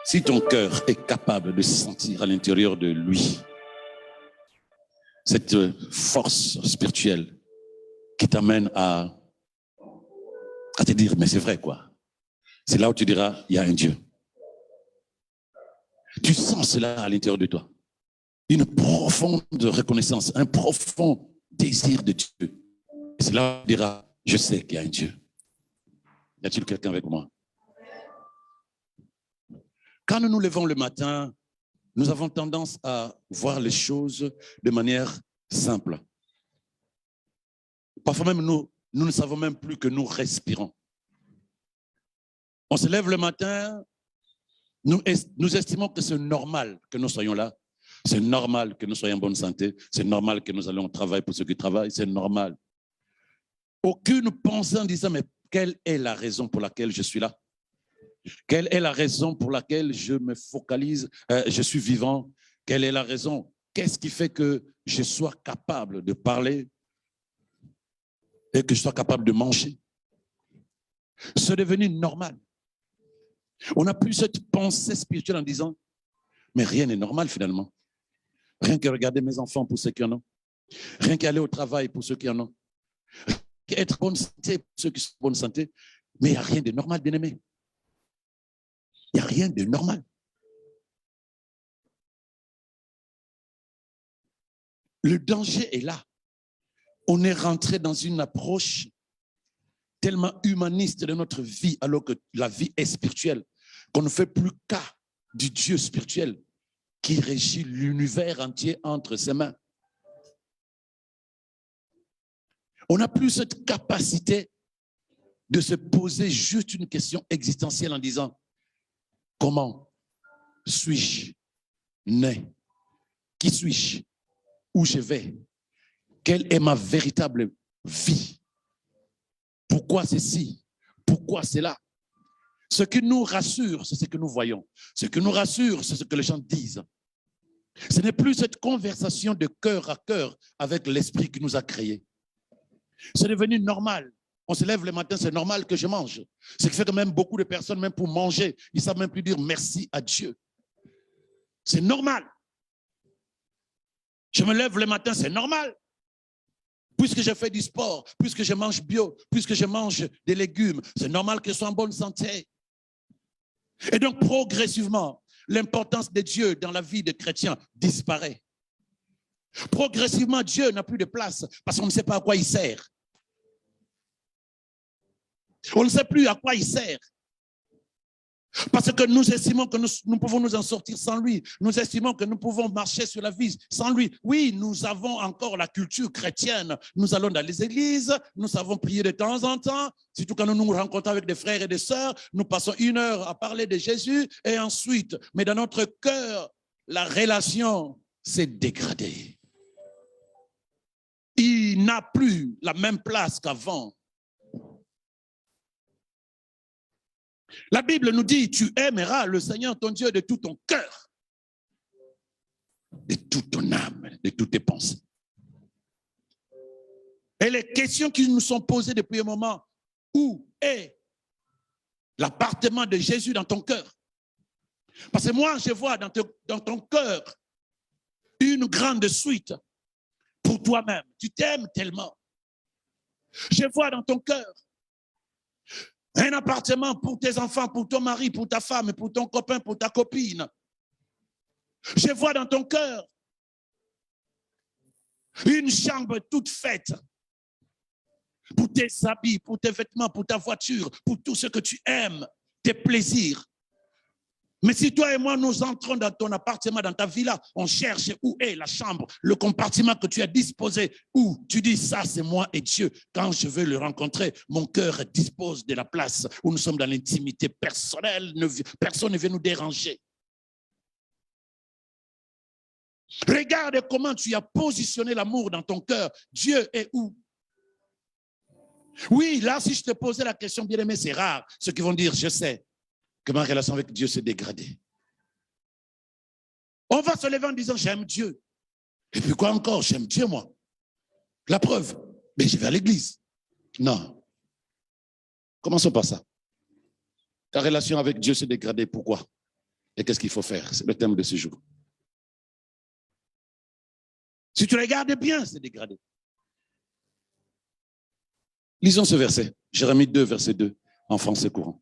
Si ton cœur est capable de sentir à l'intérieur de lui cette force spirituelle qui t'amène à te dire, mais c'est vrai quoi. C'est là où tu diras, il y a un Dieu. Tu sens cela à l'intérieur de toi. Une profonde reconnaissance, un profond désir de Dieu. Et c'est là où tu diras, je sais qu'il y a un Dieu. Y a-t-il quelqu'un avec moi? Quand nous nous levons le matin, nous avons tendance à voir les choses de manière simple. Parfois même, nous ne savons même plus que nous respirons. On se lève le matin, nous estimons que c'est normal que nous soyons là. C'est normal que nous soyons en bonne santé. C'est normal que nous allons au travail pour ceux qui travaillent. C'est normal. Aucune pensée en disant, mais quelle est la raison pour laquelle je suis là? Quelle est la raison pour laquelle je me focalise, je suis vivant? Quelle est la raison? Qu'est-ce qui fait que je sois capable de parler et que je sois capable de manger? C'est devenu normal. On n'a plus cette pensée spirituelle en disant, mais rien n'est normal finalement. Rien que regarder mes enfants pour ceux qui en ont. Rien qu'aller au travail pour ceux qui en ont. Rien qu'être en bonne santé pour ceux qui sont en bonne santé. Mais il n'y a rien de normal, bien-aimé. Il n'y a rien de normal. Le danger est là. On est rentré dans une approche tellement humaniste de notre vie, alors que la vie est spirituelle, qu'on ne fait plus cas du Dieu spirituel qui régit l'univers entier entre ses mains. On n'a plus cette capacité de se poser juste une question existentielle en disant « Comment suis-je né? Qui suis-je? Où je vais? Quelle est ma véritable vie? Pourquoi ceci? Pourquoi cela ?» Ce qui nous rassure, c'est ce que nous voyons. Ce qui nous rassure, c'est ce que les gens disent. Ce n'est plus cette conversation de cœur à cœur avec l'esprit qui nous a créés. C'est devenu normal. On se lève le matin, c'est normal que je mange. Ce qui fait que même beaucoup de personnes, même pour manger, ils ne savent même plus dire merci à Dieu. C'est normal. Je me lève le matin, c'est normal. Puisque je fais du sport, puisque je mange bio, puisque je mange des légumes, c'est normal que je sois en bonne santé. Et donc, progressivement, l'importance de Dieu dans la vie des chrétiens disparaît. Progressivement, Dieu n'a plus de place parce qu'on ne sait pas à quoi il sert. On ne sait plus à quoi il sert. Parce que nous estimons que nous pouvons nous en sortir sans lui. Nous estimons que nous pouvons marcher sur la vie sans lui. Oui, nous avons encore la culture chrétienne. Nous allons dans les églises, nous savons prier de temps en temps. Surtout quand nous nous rencontrons avec des frères et des sœurs, nous passons 1 heure à parler de Jésus et ensuite, mais dans notre cœur, la relation s'est dégradée. Il n'a plus la même place qu'avant. La Bible nous dit, tu aimeras le Seigneur ton Dieu de tout ton cœur, de toute ton âme, de toutes tes pensées. Et les questions qui nous sont posées depuis un moment, où est l'appartement de Jésus dans ton cœur? Parce que moi, je vois dans ton cœur une grande suite pour toi-même. Tu t'aimes tellement. Je vois dans ton cœur un appartement pour tes enfants, pour ton mari, pour ta femme, pour ton copain, pour ta copine. Je vois dans ton cœur une chambre toute faite pour tes habits, pour tes vêtements, pour ta voiture, pour tout ce que tu aimes, tes plaisirs. Mais si toi et moi, nous entrons dans ton appartement, dans ta villa, on cherche où est la chambre, le compartiment que tu as disposé, où tu dis ça, c'est moi et Dieu. Quand je veux le rencontrer, mon cœur dispose de la place où nous sommes dans l'intimité personnelle, personne ne vient nous déranger. Regarde comment tu as positionné l'amour dans ton cœur. Dieu est où? Oui, là, si je te posais la question, bien aimé, c'est rare. Ceux qui vont dire, je sais que ma relation avec Dieu s'est dégradée. On va se lever en disant, j'aime Dieu. Et puis quoi encore? J'aime Dieu, moi. La preuve, mais je vais à l'église. Non. Commençons par ça. Ta relation avec Dieu s'est dégradée. Pourquoi? Et qu'est-ce qu'il faut faire? C'est le thème de ce jour. Si tu regardes bien, c'est dégradé. Lisons ce verset, Jérémie 2, verset 2, en français courant.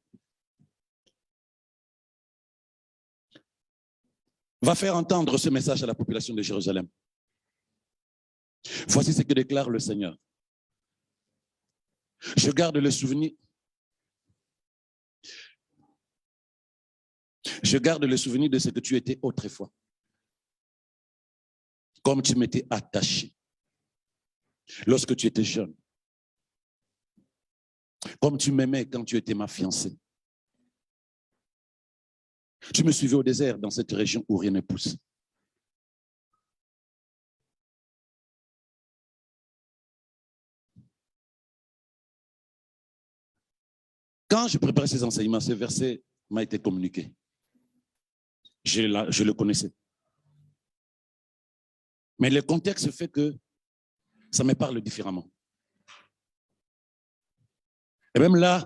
Va faire entendre ce message à la population de Jérusalem. Voici ce que déclare le Seigneur. Je garde le souvenir. Je garde le souvenir de ce que tu étais autrefois. Comme tu m'étais attaché lorsque tu étais jeune. Comme tu m'aimais quand tu étais ma fiancée. Tu me suivais au désert dans cette région où rien ne pousse. Quand je préparais ces enseignements, ce verset m'a été communiqué. Je le connaissais. Mais le contexte fait que ça me parle différemment. Et même là,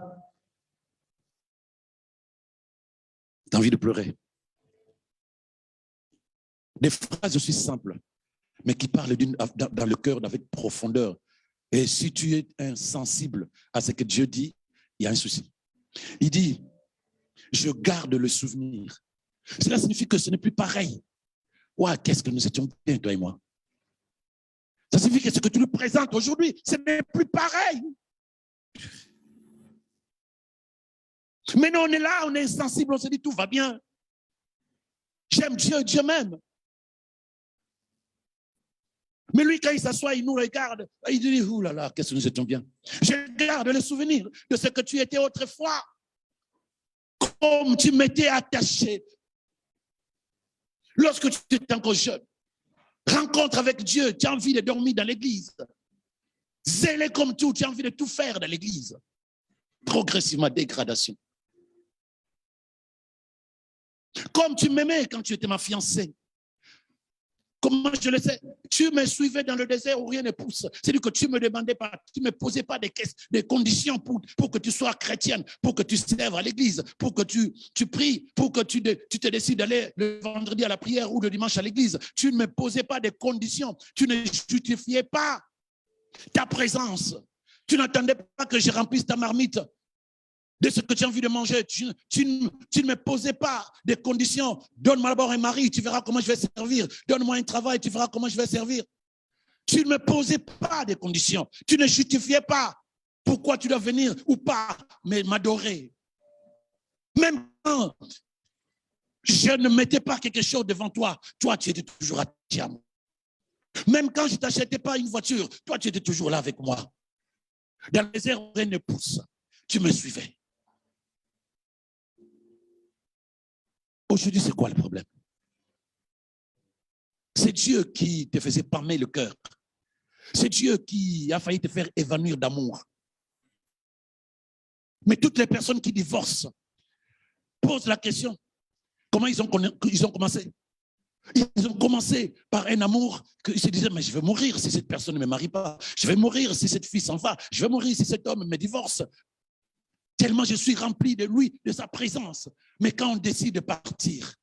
tu as envie de pleurer. Des phrases aussi simples, mais qui parlent dans le cœur avec profondeur. Et si tu es insensible à ce que Dieu dit, il y a un souci. Il dit, je garde le souvenir. Cela signifie que ce n'est plus pareil. Ouais, qu'est-ce que nous étions bien, toi et moi. Ça signifie que ce que tu nous présentes aujourd'hui, ce n'est plus pareil. Mais nous, on est là, on est insensible, on se dit tout va bien. J'aime Dieu, Dieu m'aime. Mais lui, quand il s'assoit, il nous regarde, il dit, ouh là là, qu'est-ce que nous étions bien. Je garde le souvenir de ce que tu étais autrefois. Comme tu m'étais attaché. Lorsque tu étais encore jeune, rencontre avec Dieu, tu as envie de dormir dans l'église. Zélé comme tout, tu as envie de tout faire dans l'église. Progressivement, dégradation. Comme tu m'aimais quand tu étais ma fiancée. Comment je le sais? Tu me suivais dans le désert où rien ne pousse. C'est-à-dire que tu ne me demandais pas, tu ne me posais pas des conditions pour que tu sois chrétienne, pour que tu serves à l'église, pour que tu pries, pour que tu te décides d'aller le vendredi à la prière ou le dimanche à l'église. Tu ne me posais pas des conditions. Tu ne justifiais pas ta présence. Tu n'attendais pas que je remplisse ta marmite de ce que tu as envie de manger. Tu ne me posais pas des conditions. Donne-moi d'abord un mari, tu verras comment je vais servir. Donne-moi un travail, tu verras comment je vais servir. Tu ne me posais pas des conditions. Tu ne justifiais pas pourquoi tu dois venir ou pas, mais m'adorer. Même quand je ne mettais pas quelque chose devant toi, toi, tu étais toujours attaché à moi. Même quand je ne t'achetais pas une voiture, toi, tu étais toujours là avec moi. Dans les airs où rien ne pousse, tu me suivais. Aujourd'hui, c'est quoi le problème? C'est Dieu qui te faisait pâmer le cœur. C'est Dieu qui a failli te faire évanouir d'amour. Mais toutes les personnes qui divorcent posent la question. Comment ils ont commencé? Ils ont commencé par un amour qu'ils se disaient, mais je vais mourir si cette personne ne me marie pas. Je vais mourir si cette fille s'en va. Je vais mourir si cet homme me divorce. Tellement je suis rempli de lui, de sa présence. Mais quand on décide de partir,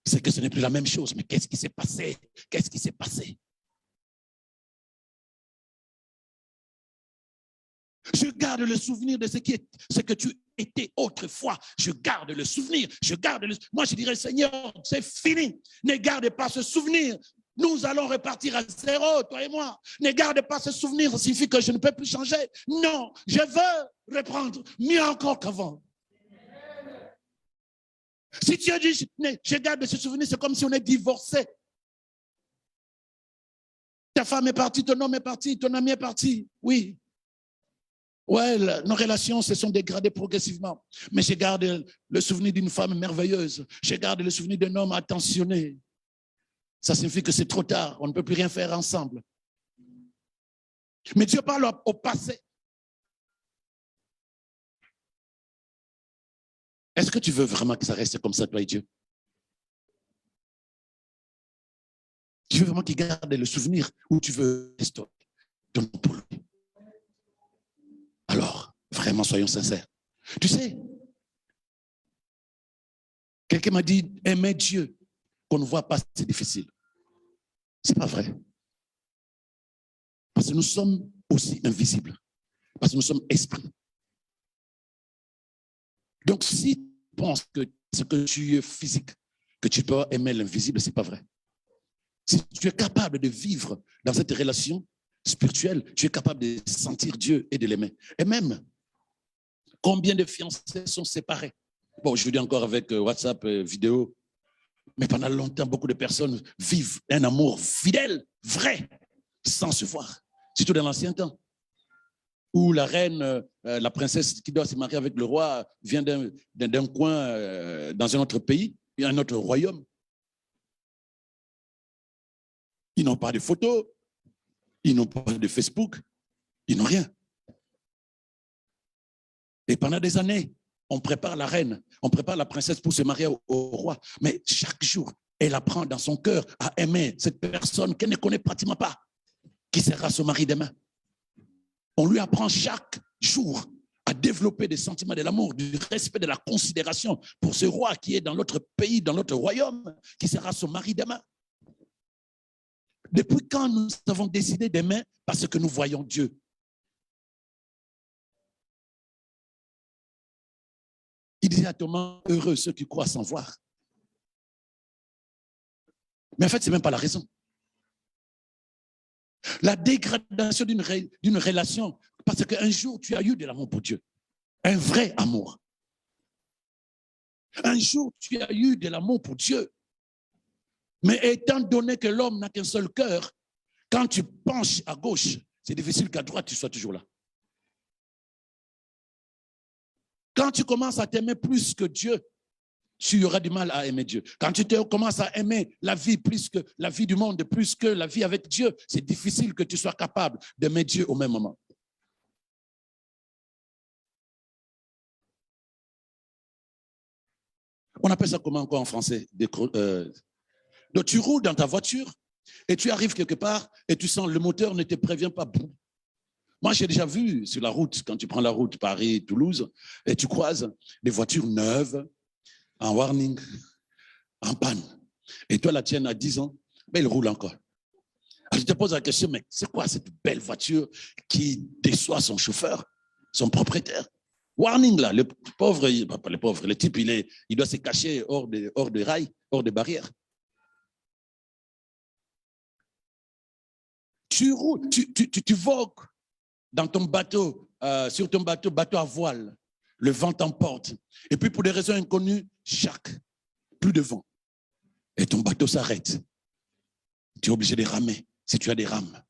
c'est que ce n'est plus la même chose. Mais qu'est-ce qui s'est passé? Qu'est-ce qui s'est passé? Je garde le souvenir de ce que tu étais autrefois. Je garde le souvenir. Moi, je dirais, Seigneur, c'est fini. Ne garde pas ce souvenir. Nous allons repartir à zéro, toi et moi. Ne garde pas ce souvenir, ça signifie que je ne peux plus changer. Non, je veux reprendre mieux encore qu'avant. Si tu as dit, je garde ce souvenir, c'est comme si on est divorcé. Ta femme est partie, ton homme est parti, ton ami est parti. Oui. Ouais, nos relations se sont dégradées progressivement. Mais je garde le souvenir d'une femme merveilleuse. Je garde le souvenir d'un homme attentionné. Ça signifie que c'est trop tard. On ne peut plus rien faire ensemble. Mais Dieu parle au passé. Est-ce que tu veux vraiment que ça reste comme ça, toi et Dieu? Tu veux vraiment qu'il garde le souvenir ou tu veux restaurer ton nom pour lui? Alors, vraiment, soyons sincères. Tu sais, Quelqu'un m'a dit, aimer Dieu, qu'on ne voit pas, c'est difficile. Ce n'est pas vrai. Parce que nous sommes aussi invisibles. Parce que nous sommes esprits. Donc, si tu penses que ce que tu es physique, que tu peux aimer l'invisible, ce n'est pas vrai. Si tu es capable de vivre dans cette relation spirituelle, tu es capable de sentir Dieu et de l'aimer. Et même, combien de fiancés sont séparés? Bon, je vous dis encore avec WhatsApp, vidéo, mais pendant longtemps, beaucoup de personnes vivent un amour fidèle, vrai, sans se voir. Surtout dans l'ancien temps, où la reine, la princesse qui doit se marier avec le roi vient d'un coin dans un autre pays, un autre royaume. Ils n'ont pas de photos, ils n'ont pas de Facebook, ils n'ont rien. Et pendant des années, on prépare la reine, on prépare la princesse pour se marier au roi. Mais chaque jour, elle apprend dans son cœur à aimer cette personne qu'elle ne connaît pratiquement pas, qui sera son mari demain. On lui apprend chaque jour à développer des sentiments de l'amour, du respect, de la considération pour ce roi qui est dans l'autre pays, dans l'autre royaume, qui sera son mari demain. Depuis quand nous avons décidé d'aimer parce que nous voyons Dieu? Il disait à Thomas, heureux ceux qui croient sans voir. Mais en fait, ce n'est même pas la raison. La dégradation d'une relation, parce qu'un jour, tu as eu de l'amour pour Dieu. Un vrai amour. Un jour, tu as eu de l'amour pour Dieu. Mais étant donné que l'homme n'a qu'un seul cœur, quand tu penches à gauche, c'est difficile qu'à droite, tu sois toujours là. Quand tu commences à t'aimer plus que Dieu, tu auras du mal à aimer Dieu. Quand tu commences à aimer la vie plus que la vie du monde, plus que la vie avec Dieu, c'est difficile que tu sois capable d'aimer Dieu au même moment. On appelle ça comment encore en français? Donc tu roules dans ta voiture et tu arrives quelque part et tu sens le moteur ne te prévient pas. Moi, j'ai déjà vu sur la route, quand tu prends la route Paris-Toulouse, et tu croises des voitures neuves, en warning, en panne. Et toi, la tienne a 10 ans, mais elle roule encore. Alors, je te pose la question, mais c'est quoi cette belle voiture qui déçoit son chauffeur, son propriétaire? Warning là, le pauvre, pas le pauvre, le type, il doit se cacher hors des rails, hors des barrières. Tu roules, tu vogues dans ton bateau, sur ton bateau à voile, le vent t'emporte. Et puis pour des raisons inconnues, plus de vent. Et ton bateau s'arrête. Tu es obligé de ramer, si tu as des rames.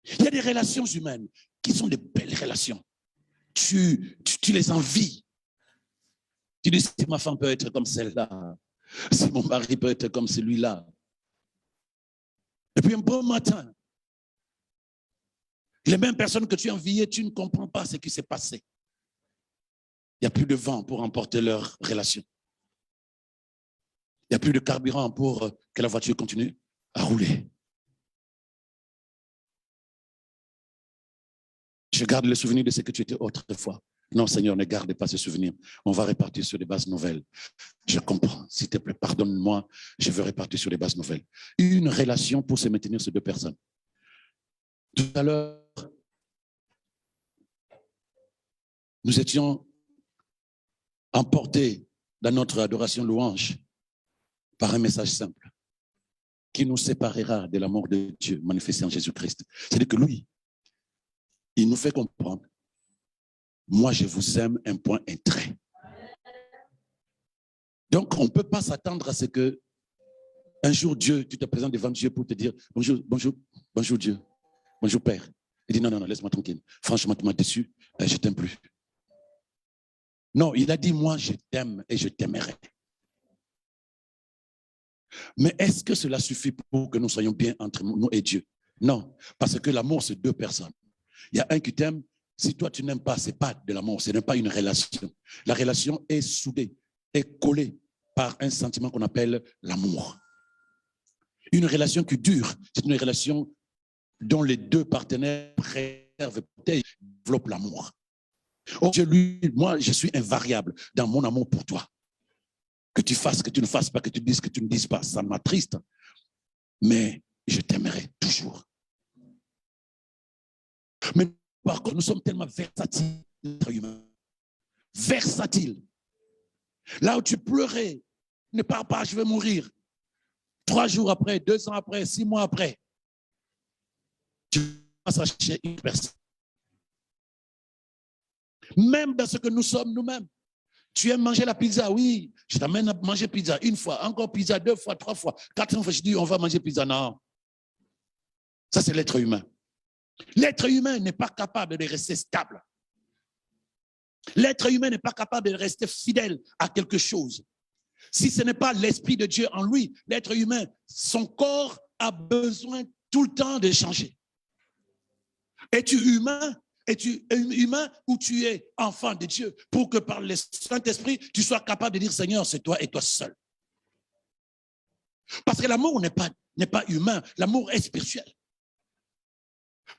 Il y a des relations humaines qui sont des belles relations. Tu les envies. Tu dis, si ma femme peut être comme celle-là, si mon mari peut être comme celui-là. Et puis un bon matin, les mêmes personnes que tu enviais, tu ne comprends pas ce qui s'est passé. Il n'y a plus de vent pour emporter leur relation. Il n'y a plus de carburant pour que la voiture continue à rouler. Je garde le souvenir de ce que tu étais autrefois. Non, Seigneur, ne garde pas ce souvenir. On va repartir sur des bases nouvelles. Je comprends. S'il te plaît, pardonne-moi. Je veux repartir sur des bases nouvelles. Une relation pour se maintenir ces deux personnes. Tout à l'heure, nous étions emportés dans notre adoration louange par un message simple qui nous séparera de l'amour de Dieu manifesté en Jésus-Christ. C'est-à-dire que lui, il nous fait comprendre, moi je vous aime, un point, un trait. Donc on ne peut pas s'attendre à ce que un jour Dieu, tu te présentes devant Dieu pour te dire bonjour, bonjour, bonjour Dieu, bonjour Père. Il dit non, non, non, laisse-moi tranquille. Franchement, tu m'as déçu, je ne t'aime plus. Non, il a dit moi je t'aime et je t'aimerai. Mais est-ce que cela suffit pour que nous soyons bien entre nous et Dieu? Non, parce que l'amour, c'est deux personnes. Il y a un qui t'aime. Si toi, tu n'aimes pas, ce n'est pas de l'amour, ce n'est pas une relation. La relation est soudée, est collée par un sentiment qu'on appelle l'amour. Une relation qui dure, c'est une relation dont les deux partenaires préservent et développent l'amour. Oh Dieu, moi, je suis invariable dans mon amour pour toi. Que tu fasses, que tu ne fasses pas, que tu dises, que tu ne dises pas, ça m'attriste. Mais je t'aimerai toujours. Mais par contre, nous sommes tellement versatiles, l'être humain. Versatile. Là où tu pleurais, ne pars pas, je vais mourir. 3 jours après, 2 ans après, 6 mois après, tu vas chercher une personne. Même dans ce que nous sommes nous-mêmes. Tu aimes manger la pizza, oui. Je t'amène à manger pizza 1 fois, encore pizza 2 fois, 3 fois, 4 fois. Je dis, on va manger pizza. Non. Ça, c'est l'être humain. L'être humain n'est pas capable de rester stable. L'être humain n'est pas capable de rester fidèle à quelque chose. Si ce n'est pas l'Esprit de Dieu en lui, l'être humain, son corps a besoin tout le temps de changer. Es-tu humain? Es-tu humain ou tu es enfant de Dieu pour que par le Saint-Esprit, tu sois capable de dire Seigneur, c'est toi et toi seul. Parce que l'amour n'est pas humain, l'amour est spirituel.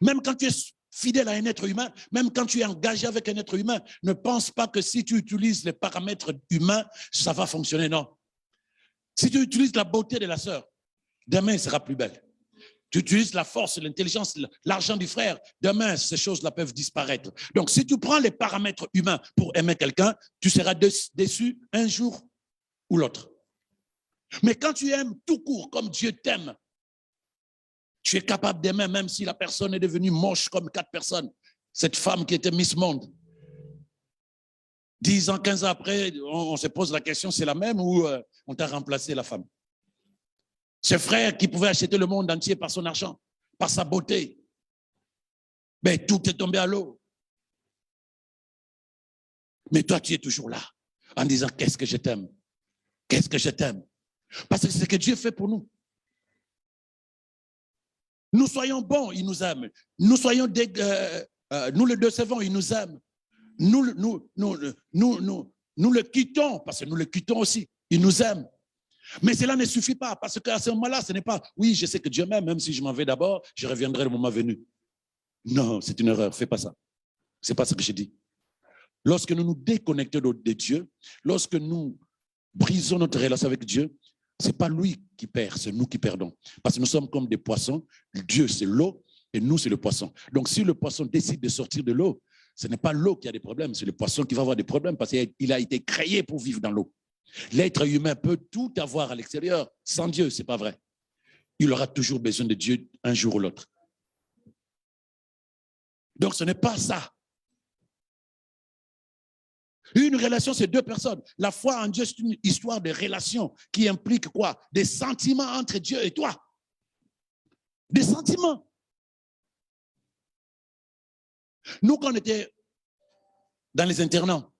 Même quand tu es fidèle à un être humain, même quand tu es engagé avec un être humain, ne pense pas que si tu utilises les paramètres humains, ça va fonctionner, non. Si tu utilises la beauté de la sœur, demain, elle sera plus belle. Tu utilises la force, l'intelligence, l'argent du frère, demain, ces choses-là peuvent disparaître. Donc, si tu prends les paramètres humains pour aimer quelqu'un, tu seras déçu un jour ou l'autre. Mais quand tu aimes tout court, comme Dieu t'aime, tu es capable d'aimer même si la personne est devenue moche comme 4 personnes. Cette femme qui était Miss Monde. 10 ans, 15 ans après, on se pose la question, c'est la même ou on t'a remplacé la femme? Ce frère qui pouvait acheter le monde entier par son argent, par sa beauté, mais tout est tombé à l'eau. Mais toi, tu es toujours là, en disant, qu'est-ce que je t'aime? Qu'est-ce que je t'aime? Parce que c'est ce que Dieu fait pour nous. Nous soyons bons, il nous aime. Nous soyons nous le décevons, il nous aime. Nous le quittons, parce que nous le quittons aussi, il nous aime. Mais cela ne suffit pas, parce qu'à ce moment-là, ce n'est pas, oui, je sais que Dieu m'aime, même si je m'en vais d'abord, je reviendrai le moment venu. Non, c'est une erreur, fais pas ça. C'est pas ce que je dis. Lorsque nous nous déconnectons de Dieu, lorsque nous brisons notre relation avec Dieu, c'est pas lui qui perd, c'est nous qui perdons. Parce que nous sommes comme des poissons, Dieu c'est l'eau et nous c'est le poisson. Donc si le poisson décide de sortir de l'eau, ce n'est pas l'eau qui a des problèmes, c'est le poisson qui va avoir des problèmes parce qu'il a été créé pour vivre dans l'eau. L'être humain peut tout avoir à l'extérieur. Sans Dieu, ce n'est pas vrai. Il aura toujours besoin de Dieu un jour ou l'autre. Donc, ce n'est pas ça. Une relation, c'est 2 personnes. La foi en Dieu, c'est une histoire de relation qui implique quoi? Des sentiments entre Dieu et toi. Des sentiments. Nous, quand on était dans les internats,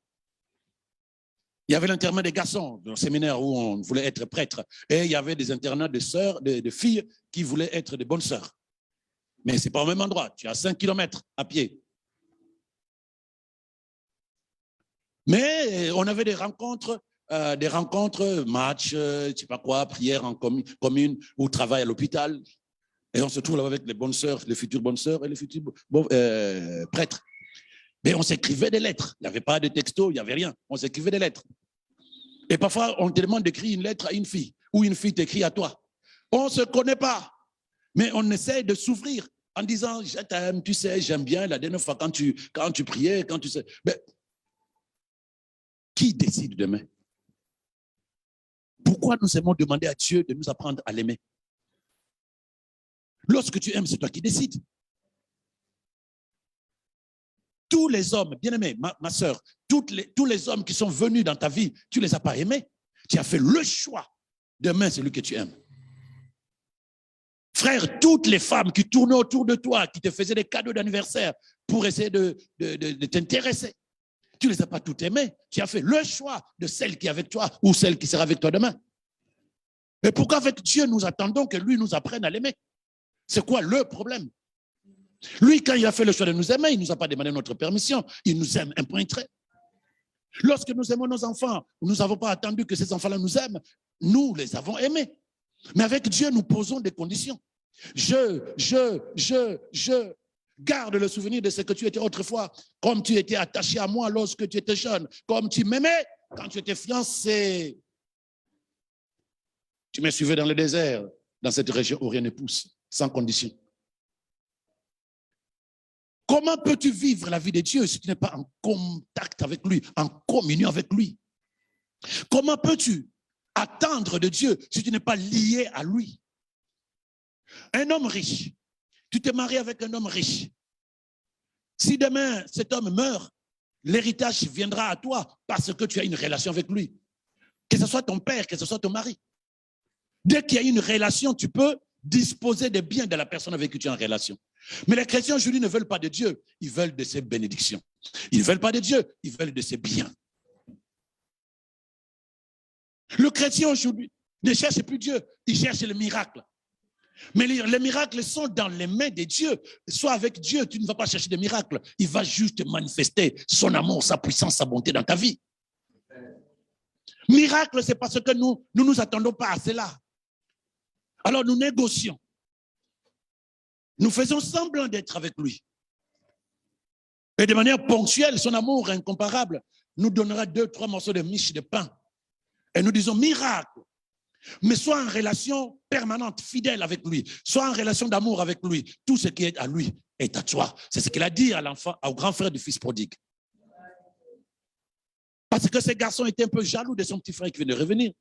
il y avait l'internat des garçons, dans le séminaire où on voulait être prêtre. Et il y avait des internats de sœurs, de filles qui voulaient être des bonnes sœurs. Mais ce n'est pas au même endroit. Tu as 5 km à pied. Mais on avait des rencontres, matchs, je ne sais pas quoi, prières en commune ou travail à l'hôpital. Et on se trouve là avec les bonnes sœurs, les futures bonnes sœurs et les futurs prêtres. Mais on s'écrivait des lettres. Il n'y avait pas de texto, il n'y avait rien. On s'écrivait des lettres. Et parfois, on te demande d'écrire une lettre à une fille ou une fille t'écrit à toi. On ne se connaît pas, mais on essaie de s'ouvrir en disant, je t'aime, tu sais, j'aime bien la dernière fois quand tu priais, quand tu sais. Mais qui décide demain? Pourquoi nous aimons demander à Dieu de nous apprendre à l'aimer? Lorsque tu aimes, c'est toi qui décides. Tous les hommes, bien-aimés, ma soeur, tous les hommes qui sont venus dans ta vie, tu ne les as pas aimés. Tu as fait le choix d'aimer celui que tu aimes. Frère, toutes les femmes qui tournaient autour de toi, qui te faisaient des cadeaux d'anniversaire pour essayer de t'intéresser, tu ne les as pas toutes aimées. Tu as fait le choix de celle qui est avec toi ou celle qui sera avec toi demain. Et pourquoi avec Dieu, nous attendons que lui nous apprenne à l'aimer? C'est quoi le problème? Lui, quand il a fait le choix de nous aimer, il ne nous a pas demandé notre permission. Il nous aime, un point trait. Lorsque nous aimons nos enfants, nous n'avons pas attendu que ces enfants-là nous aiment. Nous les avons aimés. Mais avec Dieu, nous posons des conditions. Garde le souvenir de ce que tu étais autrefois, comme tu étais attaché à moi lorsque tu étais jeune, comme tu m'aimais quand tu étais fiancé. Tu me suivais dans le désert, dans cette région où rien ne pousse, sans condition. Comment peux-tu vivre la vie de Dieu si tu n'es pas en contact avec lui, en communion avec lui? Comment peux-tu attendre de Dieu si tu n'es pas lié à lui? Un homme riche, tu te maries avec un homme riche. Si demain cet homme meurt, l'héritage viendra à toi parce que tu as une relation avec lui. Que ce soit ton père, que ce soit ton mari. Dès qu'il y a une relation, tu peux disposer des biens de la personne avec qui tu es en relation. Mais les chrétiens aujourd'hui ne veulent pas de Dieu, ils veulent de ses bénédictions. Ils ne veulent pas de Dieu, ils veulent de ses biens. Le chrétien aujourd'hui ne cherche plus Dieu, il cherche le miracle. Mais les miracles sont dans les mains de Dieu. Soit avec Dieu, tu ne vas pas chercher des miracles, il va juste manifester son amour, sa puissance, sa bonté dans ta vie. Miracle, c'est parce que nous ne nous attendons pas à cela. Alors nous négocions. Nous faisons semblant d'être avec lui. Et de manière ponctuelle, son amour incomparable nous donnera 2-3 morceaux de miche de pain. Et nous disons miracle. Mais sois en relation permanente, fidèle avec lui. Sois en relation d'amour avec lui. Tout ce qui est à lui est à toi. C'est ce qu'il a dit à l'enfant, au grand frère du fils prodigue. Parce que ce garçon était un peu jaloux de son petit frère qui venait de revenir.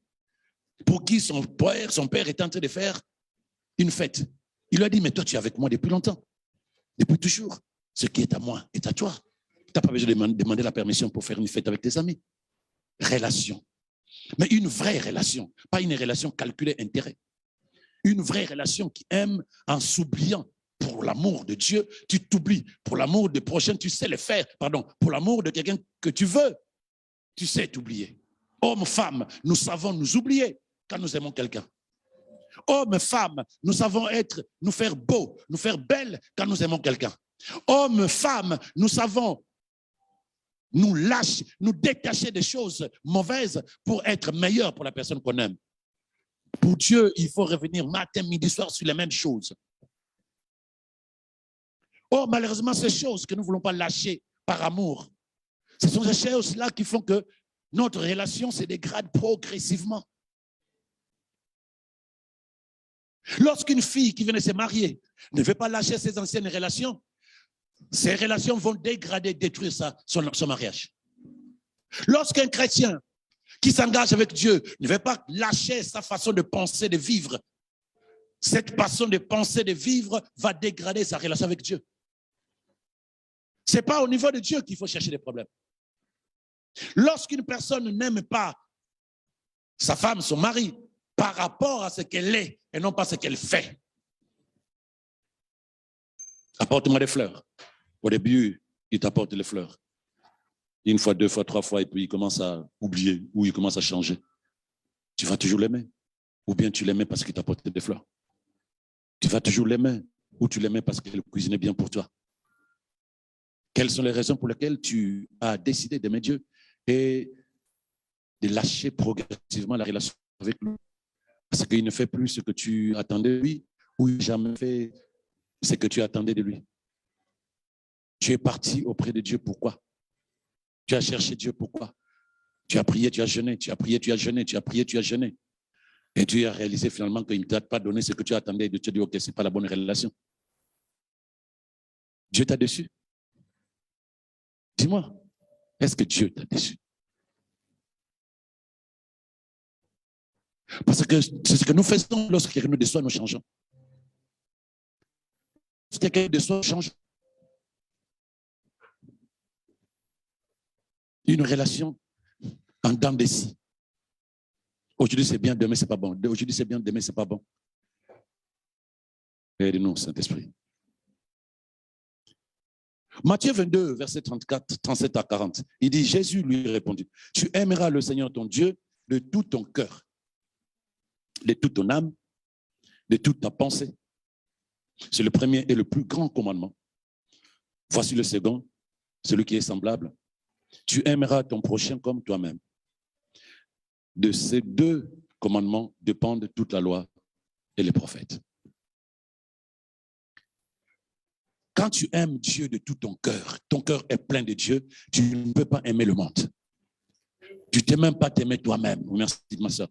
Pour qui son père était en train de faire une fête. Il lui a dit, mais toi tu es avec moi depuis longtemps. Depuis toujours. Ce qui est à moi est à toi. Tu n'as pas besoin de demander la permission pour faire une fête avec tes amis. Relation. Mais une vraie relation, pas une relation calculée intérêt. Une vraie relation qui aime en s'oubliant. Pour l'amour de Dieu, tu t'oublies. Pour l'amour du prochain, tu sais le faire. Pardon, pour l'amour de quelqu'un que tu veux, tu sais t'oublier. Hommes, femmes, nous savons nous oublier quand nous aimons quelqu'un. Hommes, femmes, nous savons nous faire beaux, nous faire belles quand nous aimons quelqu'un. Hommes, femmes, nous savons nous lâcher, nous détacher des choses mauvaises pour être meilleurs pour la personne qu'on aime. Pour Dieu, il faut revenir matin, midi, soir sur les mêmes choses. Or, malheureusement, ces choses que nous ne voulons pas lâcher par amour, ce sont ces choses-là qui font que notre relation se dégrade progressivement. Lorsqu'une fille qui vient de se marier ne veut pas lâcher ses anciennes relations, ces relations vont dégrader, détruire son mariage. Lorsqu'un chrétien qui s'engage avec Dieu ne veut pas lâcher sa façon de penser, de vivre, cette façon de penser, de vivre va dégrader sa relation avec Dieu. Ce n'est pas au niveau de Dieu qu'il faut chercher des problèmes. Lorsqu'une personne n'aime pas sa femme, son mari, par rapport à ce qu'elle est et non pas ce qu'elle fait. Apporte-moi des fleurs. Au début, il t'apporte les fleurs. Une fois, 2 fois, 3 fois, et puis il commence à oublier ou il commence à changer. Tu vas toujours l'aimer. Ou bien tu l'aimais parce qu'il t'apporte des fleurs. Tu vas toujours l'aimer. Ou tu l'aimais parce qu'il cuisinait bien pour toi. Quelles sont les raisons pour lesquelles tu as décidé d'aimer Dieu et de lâcher progressivement la relation avec lui? Parce qu'il ne fait plus ce que tu attendais de lui ou il n'a jamais fait ce que tu attendais de lui. Tu es parti auprès de Dieu, pourquoi? Tu as cherché Dieu, pourquoi? Tu as prié, tu as jeûné, tu as prié, tu as jeûné, tu as prié, tu as jeûné. Et tu as réalisé finalement qu'il ne t'a pas donné ce que tu attendais et tu te dis, ok, ce n'est pas la bonne relation. Dieu t'a déçu. Dis-moi, est-ce que Dieu t'a déçu? Parce que c'est ce que nous faisons lorsque quelqu'un nous déçoit, nous changeons. Lorsque quelqu'un nous déçoit, nous changeons. Une relation en dents de scie. Aujourd'hui c'est bien, demain c'est pas bon. Aujourd'hui c'est bien, demain c'est pas bon. Aide-nous, Saint-Esprit. Matthieu 22, verset 37 à 40. Il dit, Jésus lui répondit, tu aimeras le Seigneur ton Dieu de tout ton cœur, de toute ton âme, de toute ta pensée. C'est le premier et le plus grand commandement. Voici le second, celui qui est semblable. Tu aimeras ton prochain comme toi-même. De ces 2 commandements dépendent toute la loi et les prophètes. Quand tu aimes Dieu de tout ton cœur est plein de Dieu, tu ne peux pas aimer le monde. Tu ne t'aimes même pas t'aimer toi-même. Merci, ma soeur.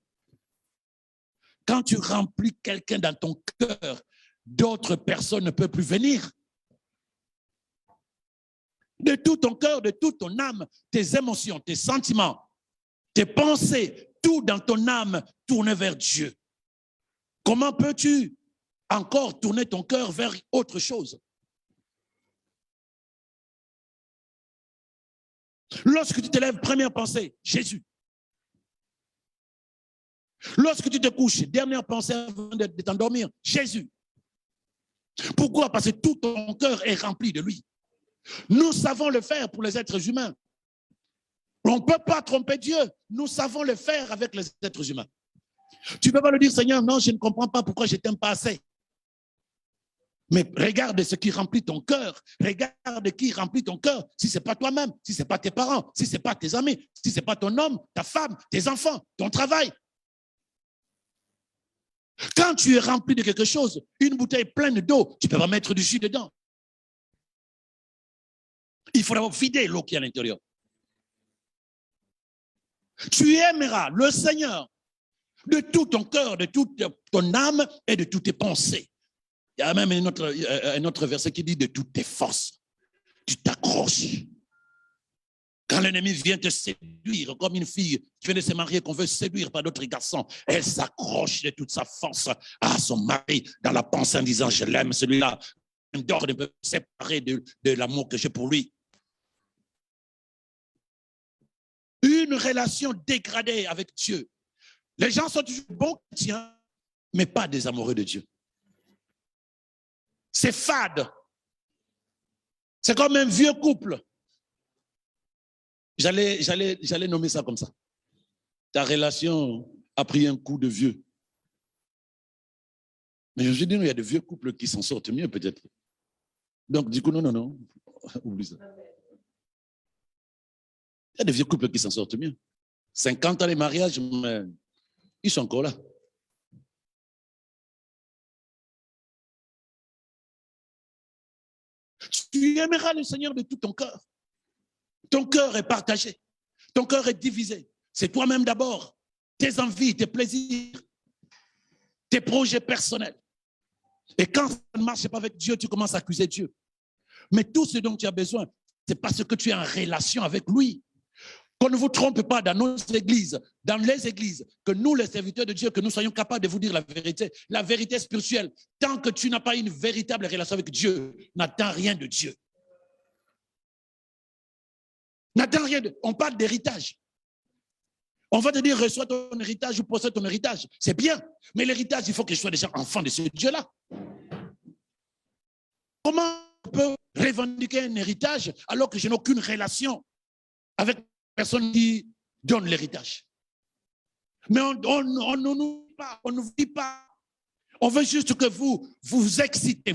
Quand tu remplis quelqu'un dans ton cœur, d'autres personnes ne peuvent plus venir. De tout ton cœur, de toute ton âme, tes émotions, tes sentiments, tes pensées, tout dans ton âme tourne vers Dieu. Comment peux-tu encore tourner ton cœur vers autre chose? Lorsque tu te lèves, première pensée, Jésus. Lorsque tu te couches, dernière pensée avant de t'endormir, Jésus. Pourquoi? Parce que tout ton cœur est rempli de lui. Nous savons le faire pour les êtres humains. On ne peut pas tromper Dieu. Nous savons le faire avec les êtres humains. Tu ne peux pas le dire, Seigneur, non, je ne comprends pas pourquoi je ne t'aime pas assez. Mais regarde ce qui remplit ton cœur. Regarde qui remplit ton cœur. Si ce n'est pas toi-même, si ce n'est pas tes parents, si ce n'est pas tes amis, si ce n'est pas ton homme, ta femme, tes enfants, ton travail. Quand tu es rempli de quelque chose, une bouteille pleine d'eau, tu ne peux pas mettre du jus dedans. Il faudra vider l'eau qui est à l'intérieur. Tu aimeras le Seigneur de tout ton cœur, de toute ton âme et de toutes tes pensées. Il y a même un autre verset qui dit de toutes tes forces. Tu t'accroches. Quand l'ennemi vient te séduire, comme une fille qui vient de se marier, qu'on veut séduire par d'autres garçons, elle s'accroche de toute sa force à son mari dans la pensée en disant, je l'aime, celui-là, un d'or ne peut me séparer de l'amour que j'ai pour lui. Une relation dégradée avec Dieu. Les gens sont toujours bons chrétiens, mais pas des amoureux de Dieu. C'est fade. C'est comme un vieux couple. J'allais nommer ça comme ça. Ta relation a pris un coup de vieux. Mais je me suis dit, il y a des vieux couples qui s'en sortent mieux peut-être. Donc du coup, non, oublie ça. Il y a des vieux couples qui s'en sortent mieux. 50 ans de mariage, mais ils sont encore là. Tu aimeras le Seigneur de tout ton cœur. Ton cœur est partagé. Ton cœur est divisé. C'est toi-même d'abord. Tes envies, tes plaisirs, tes projets personnels. Et quand ça ne marche pas avec Dieu, tu commences à accuser Dieu. Mais tout ce dont tu as besoin, c'est parce que tu es en relation avec lui. Qu'on ne vous trompe pas dans nos églises, dans les églises, que nous, les serviteurs de Dieu, que nous soyons capables de vous dire la vérité spirituelle. Tant que tu n'as pas une véritable relation avec Dieu, n'attends rien de Dieu. N'attends rien de... On parle d'héritage. On va te dire, reçois ton héritage ou possède ton héritage. C'est bien, mais l'héritage, il faut que je sois déjà enfant de ce Dieu-là. Comment on peut revendiquer un héritage alors que je n'ai aucune relation avec personne qui donne l'héritage? Mais on ne vous dit pas. On veut juste que vous excitez.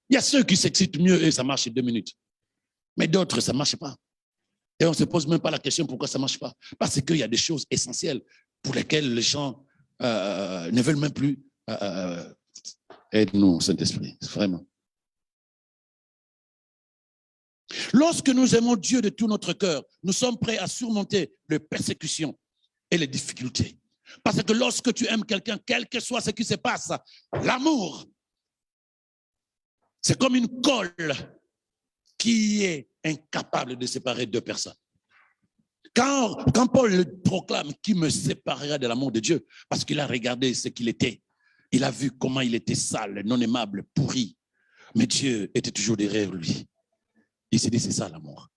Il y a ceux qui s'excitent mieux et ça marche 2 minutes. Mais d'autres, ça ne marche pas. Et on ne se pose même pas la question pourquoi ça ne marche pas. Parce qu'il y a des choses essentielles pour lesquelles les gens ne veulent même plus. Aide-nous, Saint-Esprit, vraiment. Lorsque nous aimons Dieu de tout notre cœur, nous sommes prêts à surmonter les persécutions et les difficultés. Parce que lorsque tu aimes quelqu'un, quel que soit ce qui se passe, l'amour, c'est comme une colle qui est incapable de séparer 2 personnes. Quand Paul le proclame, qui me séparera de l'amour de Dieu? Parce qu'il a regardé ce qu'il était. Il a vu comment il était sale, non aimable, pourri. Mais Dieu était toujours derrière lui. Il s'est dit, c'est ça l'amour.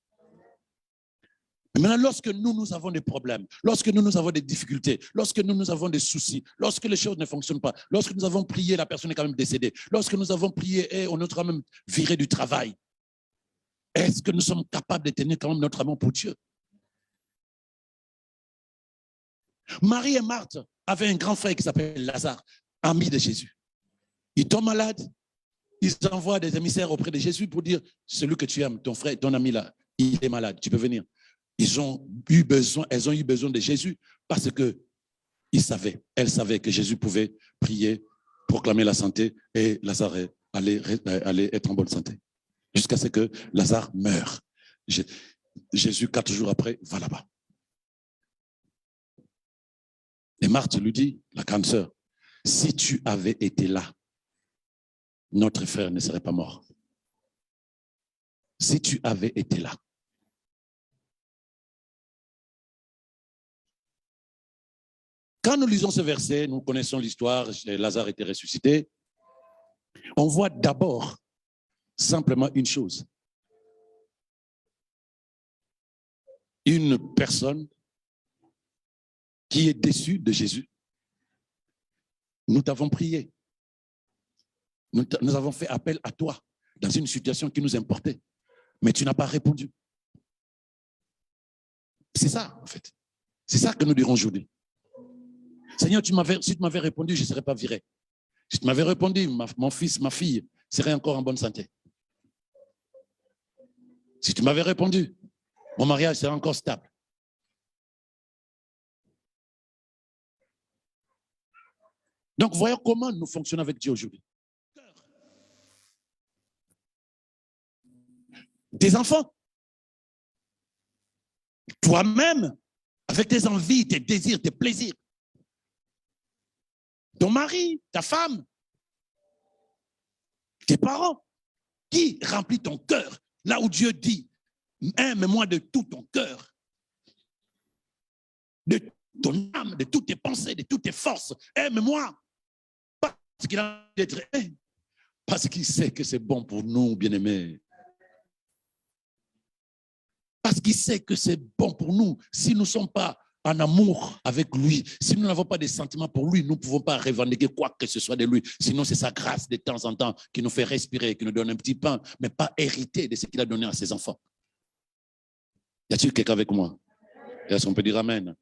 Maintenant, lorsque nous avons des problèmes, lorsque nous avons des difficultés, lorsque nous avons des soucis, lorsque les choses ne fonctionnent pas, lorsque nous avons prié, la personne est quand même décédée, lorsque nous avons prié et on est quand même viré du travail, est-ce que nous sommes capables de tenir quand même notre amour pour Dieu? Marie et Marthe avaient un grand frère qui s'appelle Lazare, ami de Jésus. Il tombe malade, ils envoient des émissaires auprès de Jésus pour dire, celui que tu aimes, ton frère, ton ami là, il est malade, tu peux venir. Elles ont eu besoin de Jésus parce que elles savaient que Jésus pouvait prier proclamer la santé et Lazare allait être en bonne santé. Jusqu'à ce que Lazare meure. Jésus, 4 jours après, va là-bas. Et Marthe lui dit, la grande sœur, si tu avais été là, notre frère ne serait pas mort. Si tu avais été là. Quand nous lisons ce verset, nous connaissons l'histoire, Lazare était ressuscité. On voit d'abord simplement une chose. Une personne qui est déçue de Jésus. Nous t'avons prié. Nous avons fait appel à toi dans une situation qui nous importait. Mais tu n'as pas répondu. C'est ça, en fait. C'est ça que nous dirons aujourd'hui. Seigneur, si tu m'avais répondu, je ne serais pas viré. Si tu m'avais répondu, mon fils, ma fille serait encore en bonne santé. Si tu m'avais répondu, mon mariage serait encore stable. Donc, voyons comment nous fonctionnons avec Dieu aujourd'hui. Tes enfants, toi-même, avec tes envies, tes désirs, tes plaisirs, ton mari, ta femme, tes parents, qui remplit ton cœur, là où Dieu dit, aime-moi de tout ton cœur, de ton âme, de toutes tes pensées, de toutes tes forces, aime-moi, parce qu'il a d'être aimé, parce qu'il sait que c'est bon pour nous, bien-aimés. Parce qu'il sait que c'est bon pour nous. Si nous ne sommes pas en amour avec lui, si nous n'avons pas de sentiments pour lui, nous ne pouvons pas revendiquer quoi que ce soit de lui. Sinon, c'est sa grâce de temps en temps qui nous fait respirer, qui nous donne un petit pain, mais pas hériter de ce qu'il a donné à ses enfants. Y a-t-il quelqu'un avec moi? Est-ce qu'on peut dire amen?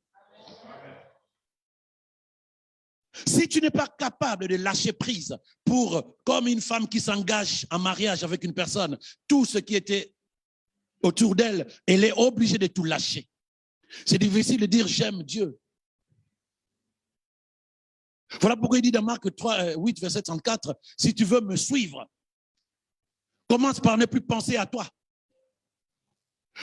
Si tu n'es pas capable de lâcher prise pour, comme une femme qui s'engage en mariage avec une personne, tout ce qui était autour d'elle, elle est obligée de tout lâcher. C'est difficile de dire j'aime Dieu. Voilà pourquoi il dit dans Marc 3, 8, verset 34, si tu veux me suivre, commence par ne plus penser à toi.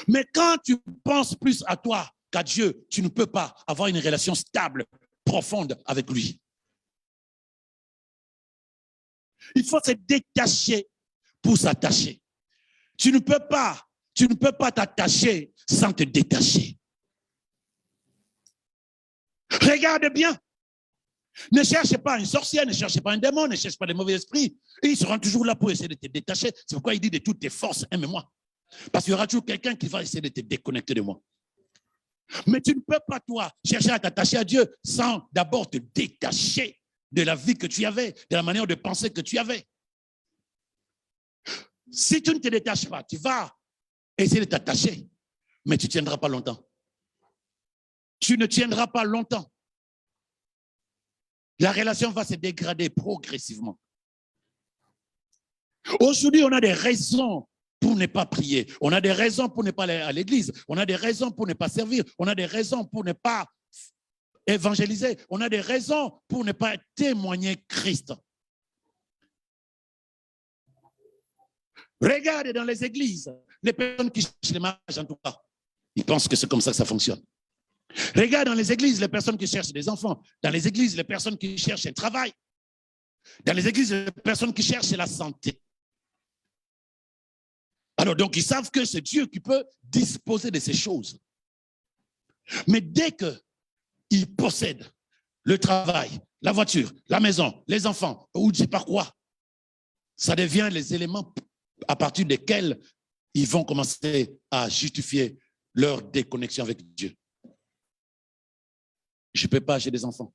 Mais quand tu penses plus à toi qu'à Dieu, tu ne peux pas avoir une relation stable, profonde avec lui. Il faut se détacher pour s'attacher. Tu ne peux pas t'attacher sans te détacher. Regarde bien. Ne cherchez pas une sorcière, ne cherchez pas un démon, ne cherchez pas des mauvais esprits. Ils seront toujours là pour essayer de te détacher. C'est pourquoi il dit de toutes tes forces, aime-moi. Parce qu'il y aura toujours quelqu'un qui va essayer de te déconnecter de moi. Mais tu ne peux pas, toi, chercher à t'attacher à Dieu sans d'abord te détacher de la vie que tu avais, de la manière de penser que tu avais. Si tu ne te détaches pas, tu vas essayer de t'attacher, mais tu ne tiendras pas longtemps. Tu ne tiendras pas longtemps. La relation va se dégrader progressivement. Aujourd'hui, on a des raisons pour ne pas prier. On a des raisons pour ne pas aller à l'église. On a des raisons pour ne pas servir. On a des raisons pour ne pas évangéliser. On a des raisons pour ne pas témoigner Christ. Regarde dans les églises, les personnes qui cherchent les mariages en tout cas, ils pensent que c'est comme ça que ça fonctionne. Regarde dans les églises, les personnes qui cherchent des enfants. Dans les églises, les personnes qui cherchent un travail. Dans les églises, les personnes qui cherchent la santé. Alors, donc, ils savent que c'est Dieu qui peut disposer de ces choses. Mais dès qu'ils possèdent le travail, la voiture, la maison, les enfants, ou je ne sais pas quoi, ça devient les éléments à partir desquels ils vont commencer à justifier leur déconnexion avec Dieu. Je ne peux pas, j'ai des enfants.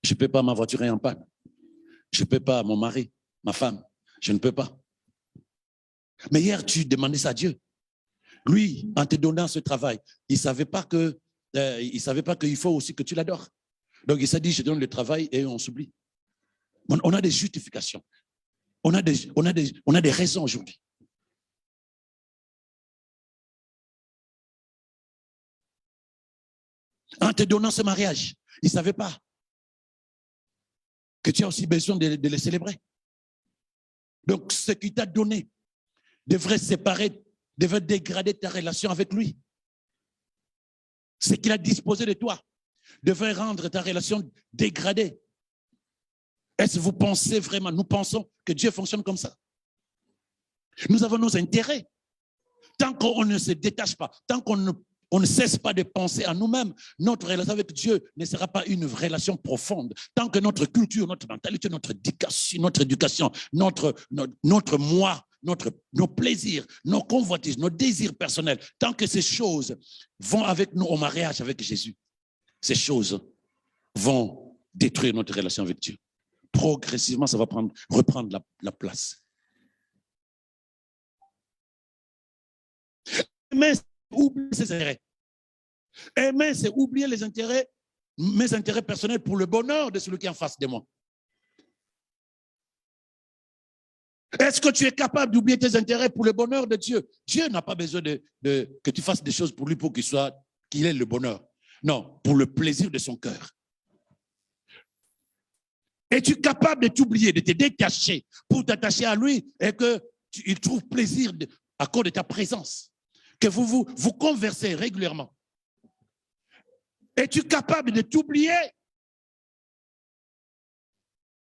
Je ne peux pas, ma voiture est en panne. Je ne peux pas, mon mari, ma femme, je ne peux pas. Mais hier, tu demandais ça à Dieu. Lui, en te donnant ce travail, il ne savait pas qu'il faut aussi que tu l'adores. Donc, il s'est dit, je donne le travail et on s'oublie. On a des justifications. On a des raisons aujourd'hui. En te donnant ce mariage, il ne savait pas que tu as aussi besoin de les célébrer. Donc, ce qu'il t'a donné devrait séparer, devrait dégrader ta relation avec lui. Ce qu'il a disposé de toi devrait rendre ta relation dégradée. Est-ce que vous pensez vraiment, nous pensons que Dieu fonctionne comme ça? Nous avons nos intérêts. Tant qu'on ne se détache pas, tant qu'on ne cesse pas de penser à nous-mêmes, notre relation avec Dieu ne sera pas une relation profonde. Tant que notre culture, notre mentalité, notre éducation, notre moi, nos plaisirs, nos convoitises, nos désirs personnels, tant que ces choses vont avec nous au mariage avec Jésus, ces choses vont détruire notre relation avec Dieu. Progressivement, ça va reprendre la place. Aimer, c'est oublier ses intérêts. Aimer, c'est oublier les intérêts, mes intérêts personnels pour le bonheur de celui qui est en face de moi. Est-ce que tu es capable d'oublier tes intérêts pour le bonheur de Dieu? Dieu n'a pas besoin que tu fasses des choses pour lui pour qu'il ait le bonheur. Non, pour le plaisir de son cœur. Es-tu capable de t'oublier, de te détacher pour t'attacher à lui et qu'il trouve plaisir à cause de ta présence? Que vous conversez régulièrement. Es-tu capable de t'oublier?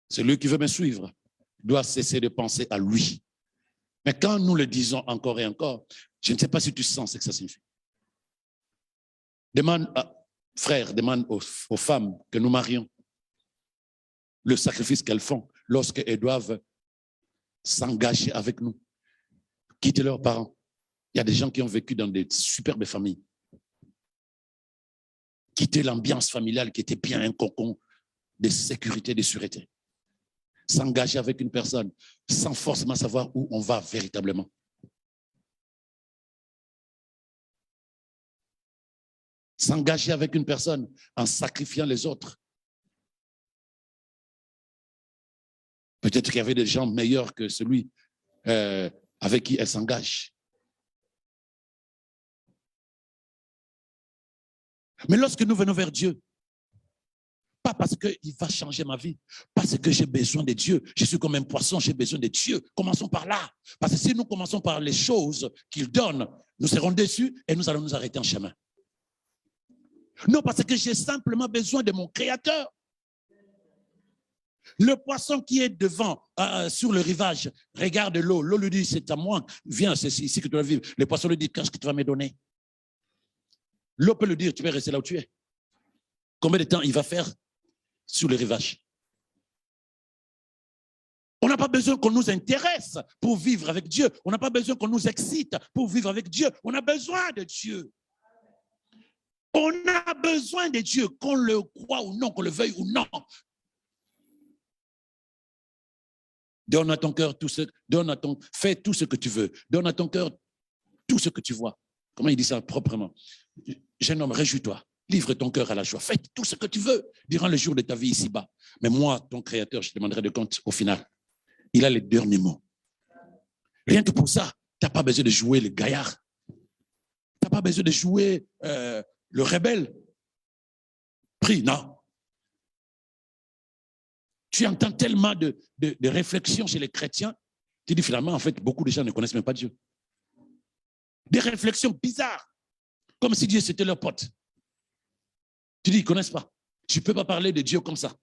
Celui qui veut me suivre doit cesser de penser à lui. Mais quand nous le disons encore et encore, je ne sais pas si tu sens ce que ça signifie. Frère, demande aux femmes que nous marions le sacrifice qu'elles font lorsqu'elles doivent s'engager avec nous, quitter leurs parents. Il y a des gens qui ont vécu dans des superbes familles. Quitter l'ambiance familiale qui était bien un cocon de sécurité, de sûreté. S'engager avec une personne sans forcément savoir où on va véritablement. S'engager avec une personne en sacrifiant les autres. Peut-être qu'il y avait des gens meilleurs que celui avec qui elle s'engage. Mais lorsque nous venons vers Dieu, pas parce qu'il va changer ma vie, parce que j'ai besoin de Dieu. Je suis comme un poisson, j'ai besoin de Dieu. Commençons par là. Parce que si nous commençons par les choses qu'il donne, nous serons déçus et nous allons nous arrêter en chemin. Non, parce que j'ai simplement besoin de mon Créateur. Le poisson qui est devant, sur le rivage, regarde l'eau. L'eau lui dit, c'est à moi. Viens, c'est ici que tu dois vivre. Le poisson lui dit, qu'est-ce que tu vas me donner? L'eau peut lui dire, tu peux rester là où tu es. Combien de temps il va faire sur le rivage? On n'a pas besoin qu'on nous intéresse pour vivre avec Dieu. On n'a pas besoin qu'on nous excite pour vivre avec Dieu. On a besoin de Dieu. On a besoin de Dieu, qu'on le croit ou non, qu'on le veuille ou non. Donne à ton cœur fais tout ce que tu veux. Donne à ton cœur tout ce que tu vois. Comment il dit ça proprement? Jeune homme, réjouis-toi. Livre ton cœur à la joie. Fais tout ce que tu veux durant le jour de ta vie ici-bas. Mais moi, ton Créateur, je te demanderai de compte au final. Il a les derniers mots. Rien que pour ça, tu n'as pas besoin de jouer le gaillard. Tu n'as pas besoin de jouer le rebelle. Prie, non. Tu entends tellement de réflexions chez les chrétiens. Tu dis finalement, en fait, beaucoup de gens ne connaissent même pas Dieu. Des réflexions bizarres. Comme si Dieu c'était leur pote. Tu dis, ils ne connaissent pas. Tu ne peux pas parler de Dieu comme ça.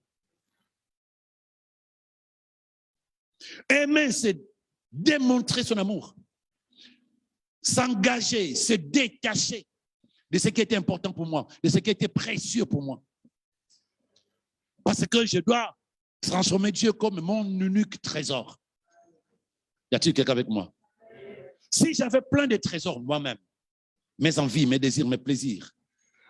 Aimer, c'est démontrer son amour. S'engager, se détacher de ce qui était important pour moi, de ce qui était précieux pour moi. Parce que je dois transformer Dieu comme mon unique trésor. Y a-t-il quelqu'un avec moi? Si j'avais plein de trésors moi-même, mes envies, mes désirs, mes plaisirs,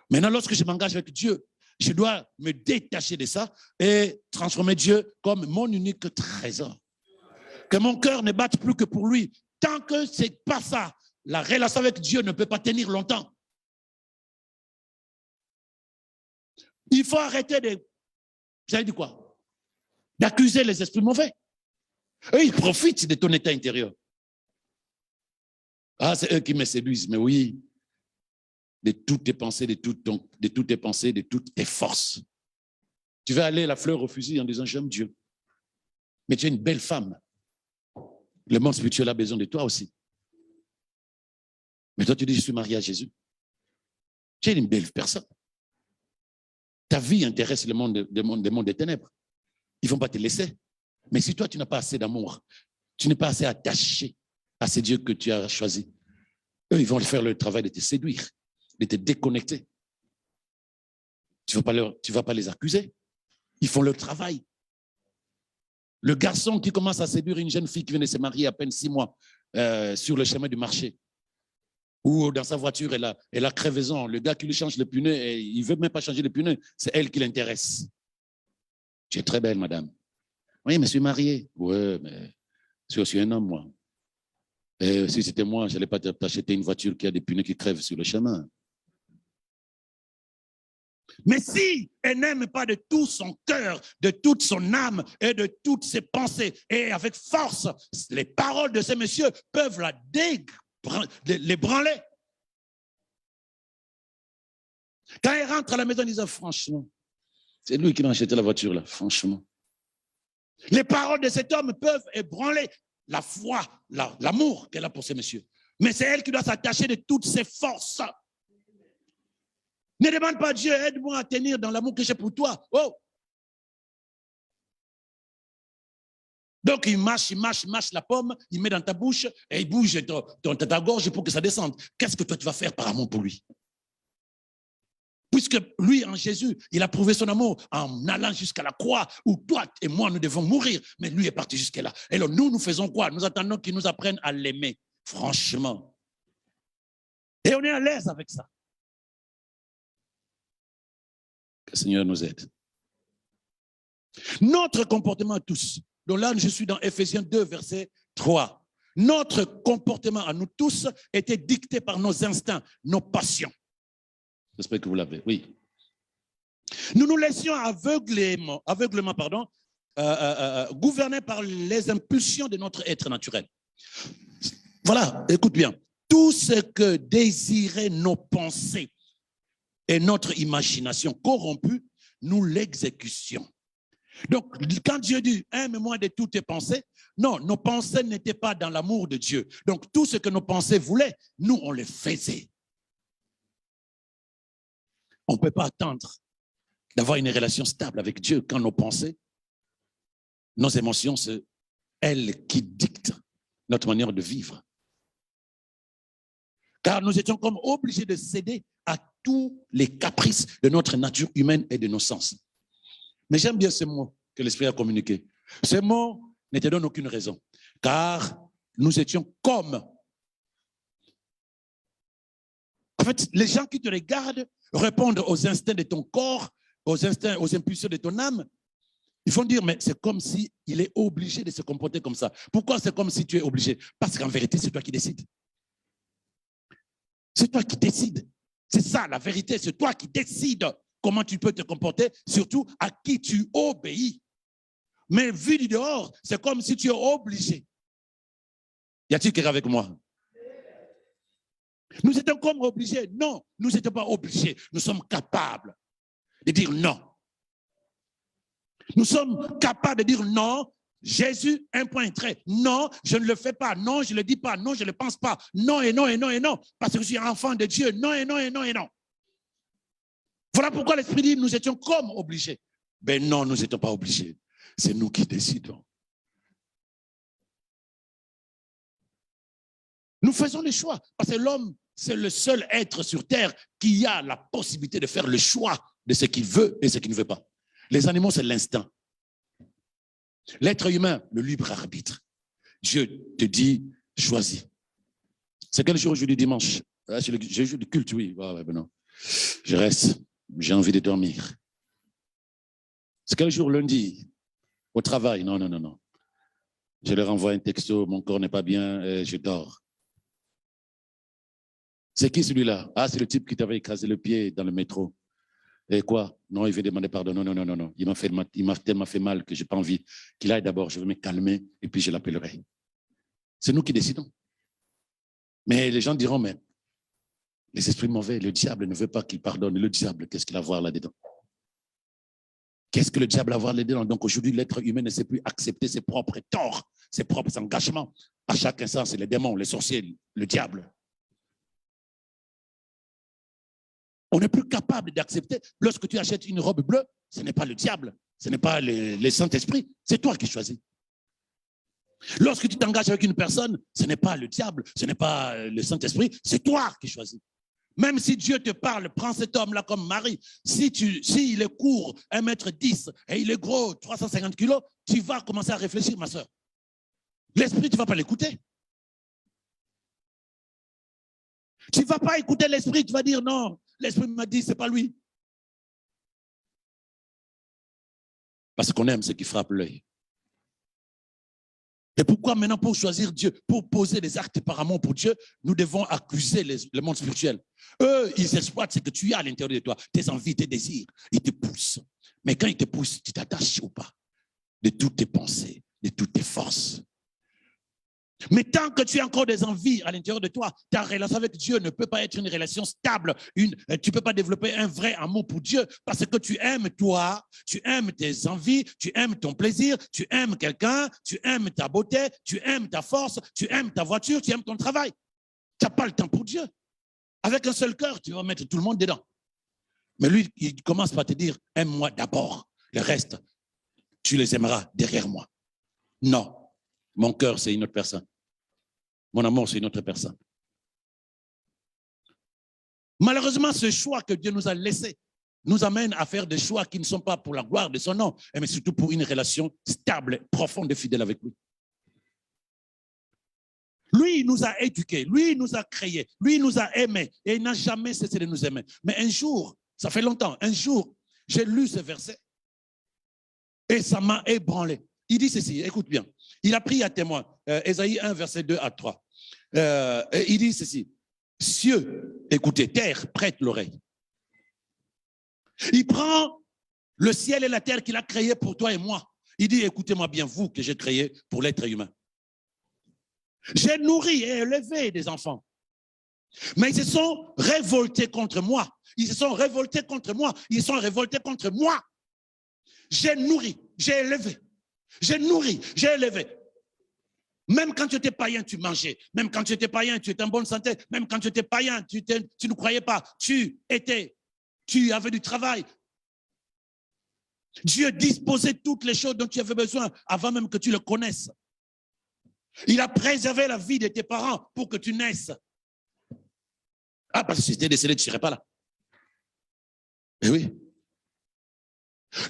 maintenant lorsque je m'engage avec Dieu, je dois me détacher de ça et transformer Dieu comme mon unique trésor. Que mon cœur ne batte plus que pour lui. Tant que ce n'est pas ça, la relation avec Dieu ne peut pas tenir longtemps. Il faut arrêter de... Vous avez dit quoi? D'accuser les esprits mauvais. Eux, ils profitent de ton état intérieur. Ah, c'est eux qui me séduisent, mais oui. De toutes tes pensées, de toutes tes pensées, de toutes tes forces. Tu vas aller la fleur au fusil en disant, j'aime Dieu. Mais tu es une belle femme. Le monde spirituel a besoin de toi aussi. Mais toi, tu dis, je suis marié à Jésus. Tu es une belle personne. Ta vie intéresse le monde des ténèbres. Ils ne vont pas te laisser. Mais si toi, tu n'as pas assez d'amour, tu n'es pas assez attaché à ces dieux que tu as choisis, eux, ils vont faire le travail de te séduire, de te déconnecter. Tu ne vas pas les accuser. Ils font leur travail. Le garçon qui commence à séduire une jeune fille qui vient de se marier à peine 6 mois sur le chemin du marché, ou dans sa voiture, elle a crevaison. Le gars qui lui change le pneu, il ne veut même pas changer le pneu, c'est elle qui l'intéresse. Tu es très belle, madame. Oui, mais je suis marié. Oui, mais je suis un homme, moi. Et si c'était moi, je n'allais pas t'acheter une voiture qui a des pneus qui crèvent sur le chemin. Mais si elle n'aime pas de tout son cœur, de toute son âme et de toutes ses pensées, et avec force, les paroles de ces messieurs peuvent les branler. Quand elle rentre à la maison, elle disait, franchement, c'est lui qui m'a acheté la voiture, là, franchement. Les paroles de cet homme peuvent ébranler la foi, l'amour qu'elle a pour ces messieurs. Mais c'est elle qui doit s'attacher de toutes ses forces. Ne demande pas à Dieu, aide-moi à tenir dans l'amour que j'ai pour toi. Oh! Donc, il mâche la pomme, il met dans ta bouche et il bouge ta gorge pour que ça descende. Qu'est-ce que toi, tu vas faire par amour pour lui? Puisque lui, en Jésus, il a prouvé son amour en allant jusqu'à la croix où toi et moi, nous devons mourir. Mais lui est parti jusqu'à là. Et alors, nous faisons quoi? Nous attendons qu'il nous apprenne à l'aimer, franchement. Et on est à l'aise avec ça. Que le Seigneur nous aide. Notre comportement à tous, donc là, je suis dans Ephésiens 2, verset 3. Notre comportement à nous tous était dicté par nos instincts, nos passions. J'espère que vous l'avez, oui. Nous nous laissions aveuglément gouvernés par les impulsions de notre être naturel. Voilà, écoute bien. Tout ce que désiraient nos pensées et notre imagination corrompue, nous l'exécutions. Donc, quand Dieu dit, aime-moi de toutes tes pensées, non, nos pensées n'étaient pas dans l'amour de Dieu. Donc, tout ce que nos pensées voulaient, nous, on le faisait. On ne peut pas attendre d'avoir une relation stable avec Dieu quand nos pensées, nos émotions, c'est elles qui dictent notre manière de vivre. Car nous étions comme obligés de céder à tous les caprices de notre nature humaine et de nos sens. Mais j'aime bien ce mot que l'Esprit a communiqué. Ce mot ne te donne aucune raison. Car nous étions comme. En fait, les gens qui te regardent répondent aux instincts de ton corps, aux instincts, aux impulsions de ton âme. Ils vont dire, mais c'est comme s'il est obligé de se comporter comme ça. Pourquoi c'est comme si tu es obligé? Parce qu'en vérité, c'est toi qui décides. C'est toi qui décides. C'est ça, la vérité. C'est toi qui décides comment tu peux te comporter, surtout à qui tu obéis. Mais vu du dehors, c'est comme si tu es obligé. Y a-t-il quelqu'un avec moi? Nous étions comme obligés. Non, nous n'étions pas obligés. Nous sommes capables de dire non. Nous sommes capables de dire non. Jésus, un point trait. Non, je ne le fais pas. Non, je ne le dis pas. Non, je ne le pense pas. Non et non et non et non. Parce que je suis un enfant de Dieu. Non et non et non et non. Voilà pourquoi l'Esprit dit nous étions comme obligés. Ben non, nous n'étions pas obligés. C'est nous qui décidons. Nous faisons les choix. Parce que l'homme, c'est le seul être sur terre qui a la possibilité de faire le choix de ce qu'il veut et ce qu'il ne veut pas. Les animaux, c'est l'instinct. L'être humain, le libre arbitre. Dieu te dit, choisis. C'est quel jour aujourd'hui, dimanche? C'est le jour du culte, oui. Ah, ben non. Je reste, j'ai envie de dormir. C'est quel jour? Lundi? Au travail? Non, non, non, non. Je leur envoie un texto, mon corps n'est pas bien, je dors. C'est qui celui-là? Ah, c'est le type qui t'avait écrasé le pied dans le métro. Et quoi? Non, il veut demander pardon. Non, non, non, non, non. Il m'a tellement fait mal que je n'ai pas envie qu'il aille d'abord. Je vais me calmer et puis je l'appellerai. C'est nous qui décidons. Mais les gens diront, mais les esprits mauvais, le diable ne veut pas qu'il pardonne. Le diable, qu'est-ce qu'il a à voir là-dedans? Qu'est-ce que le diable a à voir là-dedans? Donc aujourd'hui, l'être humain ne sait plus accepter ses propres torts, ses propres engagements. À chaque instant, c'est les démons, les sorciers, le diable. On n'est plus capable d'accepter. Lorsque tu achètes une robe bleue, ce n'est pas le diable, ce n'est pas les Saint-Esprit, c'est toi qui choisis. Lorsque tu t'engages avec une personne, ce n'est pas le diable, ce n'est pas le Saint-Esprit, c'est toi qui choisis. Même si Dieu te parle, prends cet homme-là comme mari. S'il est court, 1,10 m et il est gros, 350 kg, tu vas commencer à réfléchir, ma soeur. L'esprit, tu ne vas pas l'écouter. Tu ne vas pas écouter l'esprit, tu vas dire non, l'esprit m'a dit, ce n'est pas lui. Parce qu'on aime ce qui frappe l'œil. Et pourquoi maintenant, pour choisir Dieu, pour poser des actes par amour pour Dieu, nous devons accuser le monde spirituel. Eux, ils exploitent ce que tu as à l'intérieur de toi, tes envies, tes désirs. Ils te poussent. Mais quand ils te poussent, tu t'attaches ou pas de toutes tes pensées, de toutes tes forces. Mais tant que tu as encore des envies à l'intérieur de toi, ta relation avec Dieu ne peut pas être une relation stable. Tu ne peux pas développer un vrai amour pour Dieu parce que tu aimes toi, tu aimes tes envies, tu aimes ton plaisir, tu aimes quelqu'un, tu aimes ta beauté, tu aimes ta force, tu aimes ta voiture, tu aimes ton travail. Tu n'as pas le temps pour Dieu. Avec un seul cœur, tu vas mettre tout le monde dedans. Mais lui, il commence par te dire, aime-moi d'abord. Le reste, tu les aimeras derrière moi. Non. Mon cœur, c'est une autre personne. Mon amour, c'est une autre personne. Malheureusement, ce choix que Dieu nous a laissé nous amène à faire des choix qui ne sont pas pour la gloire de son nom, mais surtout pour une relation stable, profonde et fidèle avec lui. Lui, il nous a éduqués, lui, il nous a créés, lui, il nous a aimés et il n'a jamais cessé de nous aimer. Mais un jour, ça fait longtemps, un jour, j'ai lu ce verset et ça m'a ébranlé. Il dit ceci, écoute bien. Il a pris à témoin, Ésaïe 1, verset 2 à 3. Il dit ceci, cieux, écoutez, terre, prête l'oreille. Il prend le ciel et la terre qu'il a créé pour toi et moi. Il dit, écoutez-moi bien, vous que j'ai créé pour l'être humain. J'ai nourri et élevé des enfants. Mais ils se sont révoltés contre moi. Ils se sont révoltés contre moi. Ils se sont révoltés contre moi. J'ai nourri, j'ai élevé. J'ai nourri, j'ai élevé. Même quand tu étais païen, tu mangeais. Même quand tu étais païen, tu étais en bonne santé. Même quand tu étais païen, tu ne croyais pas. Tu avais du travail. Dieu disposait toutes les choses dont tu avais besoin avant même que tu le connaisses. Il a préservé la vie de tes parents pour que tu naisses. Ah, parce que si tu étais décédé, tu ne serais pas là. Eh oui.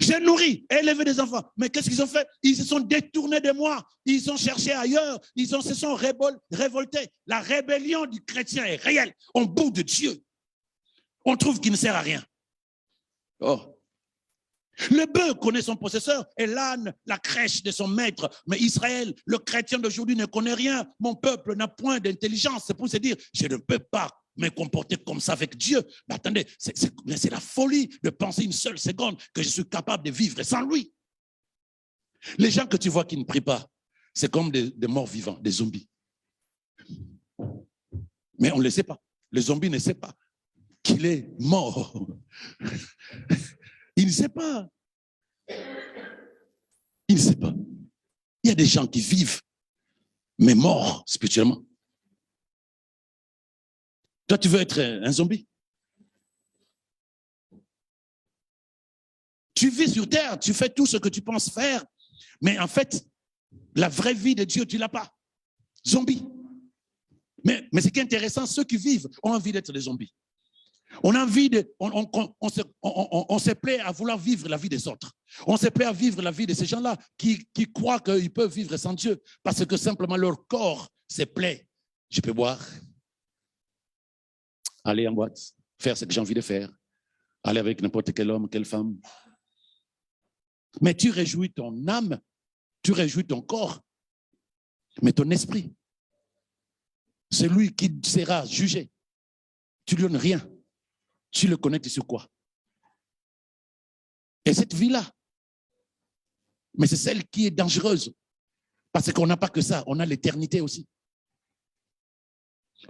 J'ai nourri, élevé des enfants. Mais qu'est-ce qu'ils ont fait? Ils se sont détournés de moi. Ils ont cherché ailleurs. Ils se sont révoltés. La rébellion du chrétien est réelle. On boude de Dieu. On trouve qu'il ne sert à rien. Oh. Le bœuf connaît son possesseur et l'âne la crèche de son maître. Mais Israël, le chrétien d'aujourd'hui ne connaît rien. Mon peuple n'a point d'intelligence. C'est pour se dire, je ne peux pas me comporter comme ça avec Dieu. Mais attendez, c'est la folie de penser une seule seconde que je suis capable de vivre sans lui. Les gens que tu vois qui ne prient pas, c'est comme des morts vivants, des zombies. Mais on ne le sait pas. Le zombie ne sait pas qu'il est mort. Il ne sait pas. Il ne sait pas. Il y a des gens qui vivent, mais morts spirituellement. Toi, tu veux être un zombie? Tu vis sur terre, tu fais tout ce que tu penses faire, mais en fait, la vraie vie de Dieu, tu ne l'as pas. Zombie. Mais ce qui est intéressant, ceux qui vivent ont envie d'être des zombies. On a envie on se plaît à vouloir vivre la vie des autres. On se plaît à vivre la vie de ces gens-là qui croient qu'ils peuvent vivre sans Dieu parce que simplement leur corps se plaît. Je peux boire, aller en boîte, faire ce que j'ai envie de faire, aller avec n'importe quel homme, quelle femme. Mais tu réjouis ton âme, tu réjouis ton corps, mais ton esprit, c'est lui qui sera jugé. Tu ne lui donnes rien. Tu le connectes sur quoi? Et cette vie-là, mais c'est celle qui est dangereuse. Parce qu'on n'a pas que ça, on a l'éternité aussi.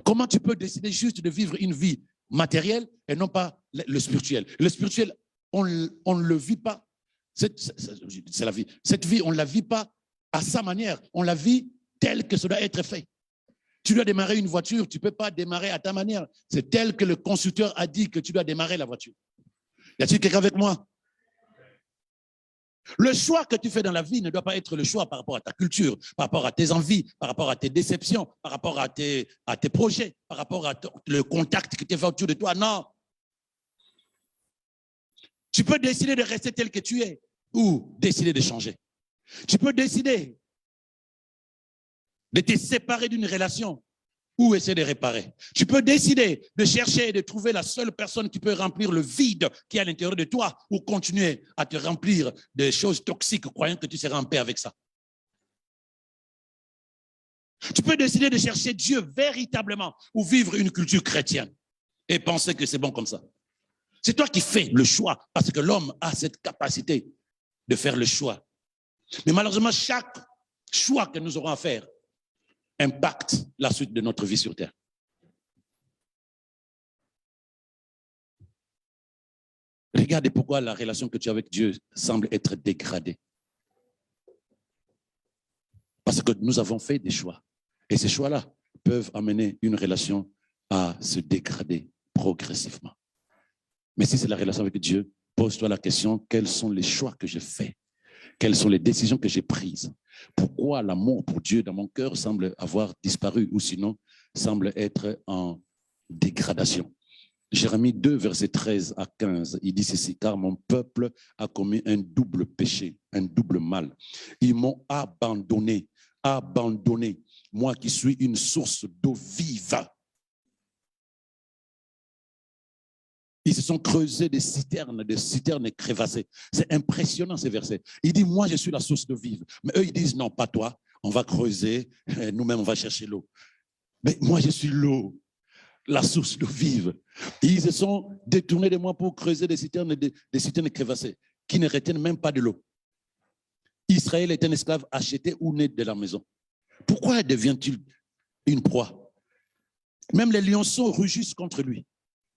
Comment tu peux décider juste de vivre une vie matérielle et non pas le spirituel? Le spirituel, on ne le vit pas C'est la vie. Cette vie, on ne la vit pas à sa manière. On la vit telle que ça doit être fait. Tu dois démarrer une voiture, tu ne peux pas démarrer à ta manière. C'est tel que le constructeur a dit que tu dois démarrer la voiture. Y a-t-il quelqu'un avec moi? Le choix que tu fais dans la vie ne doit pas être le choix par rapport à ta culture, par rapport à tes envies, par rapport à tes déceptions, par rapport à tes projets, par rapport à le contact que tu fais autour de toi. Non. Tu peux décider de rester tel que tu es ou décider de changer. Tu peux décider de te séparer d'une relation ou essayer de réparer. Tu peux décider de chercher et de trouver la seule personne qui peut remplir le vide qui est à l'intérieur de toi ou continuer à te remplir de choses toxiques croyant que tu seras en paix avec ça. Tu peux décider de chercher Dieu véritablement ou vivre une culture chrétienne et penser que c'est bon comme ça. C'est toi qui fais le choix parce que l'homme a cette capacité de faire le choix. Mais malheureusement, chaque choix que nous aurons à faire impacte la suite de notre vie sur terre. Regardez pourquoi la relation que tu as avec Dieu semble être dégradée. Parce que nous avons fait des choix. Et ces choix-là peuvent amener une relation à se dégrader progressivement. Mais si c'est la relation avec Dieu, pose-toi la question, quels sont les choix que j'ai faits? Quelles sont les décisions que j'ai prises? Pourquoi l'amour pour Dieu dans mon cœur semble avoir disparu ou sinon semble être en dégradation? Jérémie 2, versets 13 à 15, il dit ceci, car mon peuple a commis un double péché, un double mal. Ils m'ont abandonné, moi qui suis une source d'eau vive. Ils se sont creusés des citernes crevassées. C'est impressionnant ces versets. Il dit, moi je suis la source d'eau vive. Mais eux ils disent, non, pas toi, on va creuser, nous-mêmes on va chercher l'eau. Mais moi je suis l'eau, la source d'eau vive. Et ils se sont détournés de moi pour creuser des citernes crevassées, qui ne retiennent même pas de l'eau. Israël est un esclave acheté ou né de la maison. Pourquoi devient-il une proie? Même les lionceaux rugissent contre lui.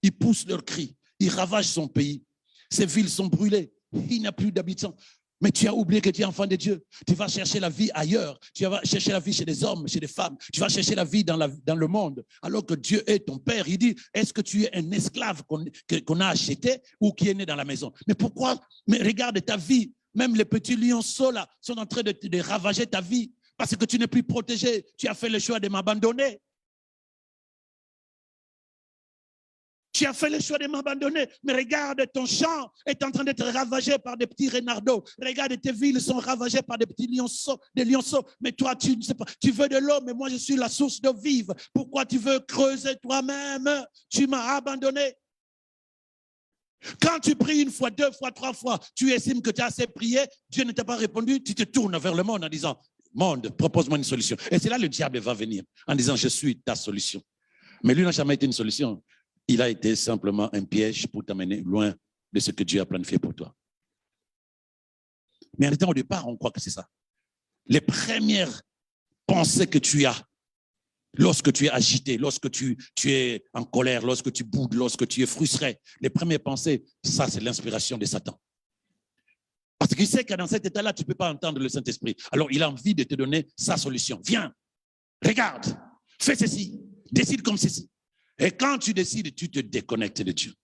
Ils poussent leurs cris. Ils ravagent son pays. Ses villes sont brûlées. Il n'y a plus d'habitants. Mais tu as oublié que tu es enfant de Dieu. Tu vas chercher la vie ailleurs. Tu vas chercher la vie chez des hommes, chez des femmes. Tu vas chercher la vie dans le monde. Alors que Dieu est ton Père. Il dit, est-ce que tu es un esclave qu'on a acheté ou qui est né dans la maison? Mais pourquoi? Mais regarde ta vie. Même les petits lionceaux là sont en train de ravager ta vie. Parce que tu n'es plus protégé. Tu as fait le choix de m'abandonner. Tu as fait le choix de m'abandonner, mais regarde, ton champ est en train d'être ravagé par des petits renardeaux. Regarde, tes villes sont ravagées par des petits lionceaux, Mais toi, tu ne sais pas, tu veux de l'eau, mais moi, je suis la source d'eau vive. Pourquoi tu veux creuser toi-même? Tu m'as abandonné. Quand tu pries une fois, deux fois, trois fois, tu estimes que tu as assez prié, Dieu ne t'a pas répondu, tu te tournes vers le monde en disant, monde, propose-moi une solution. Et c'est là que le diable va venir en disant, je suis ta solution. Mais lui n'a jamais été une solution. Il a été simplement un piège pour t'amener loin de ce que Dieu a planifié pour toi. Mais en étant au départ, on croit que c'est ça. Les premières pensées que tu as, lorsque tu es agité, lorsque tu es en colère, lorsque tu boudes, lorsque tu es frustré, les premières pensées, ça c'est l'inspiration de Satan. Parce qu'il sait que dans cet état-là, tu ne peux pas entendre le Saint-Esprit. Alors il a envie de te donner sa solution. Viens, regarde, fais ceci, décide comme ceci. Et quand tu décides, tu te déconnectes de Dieu.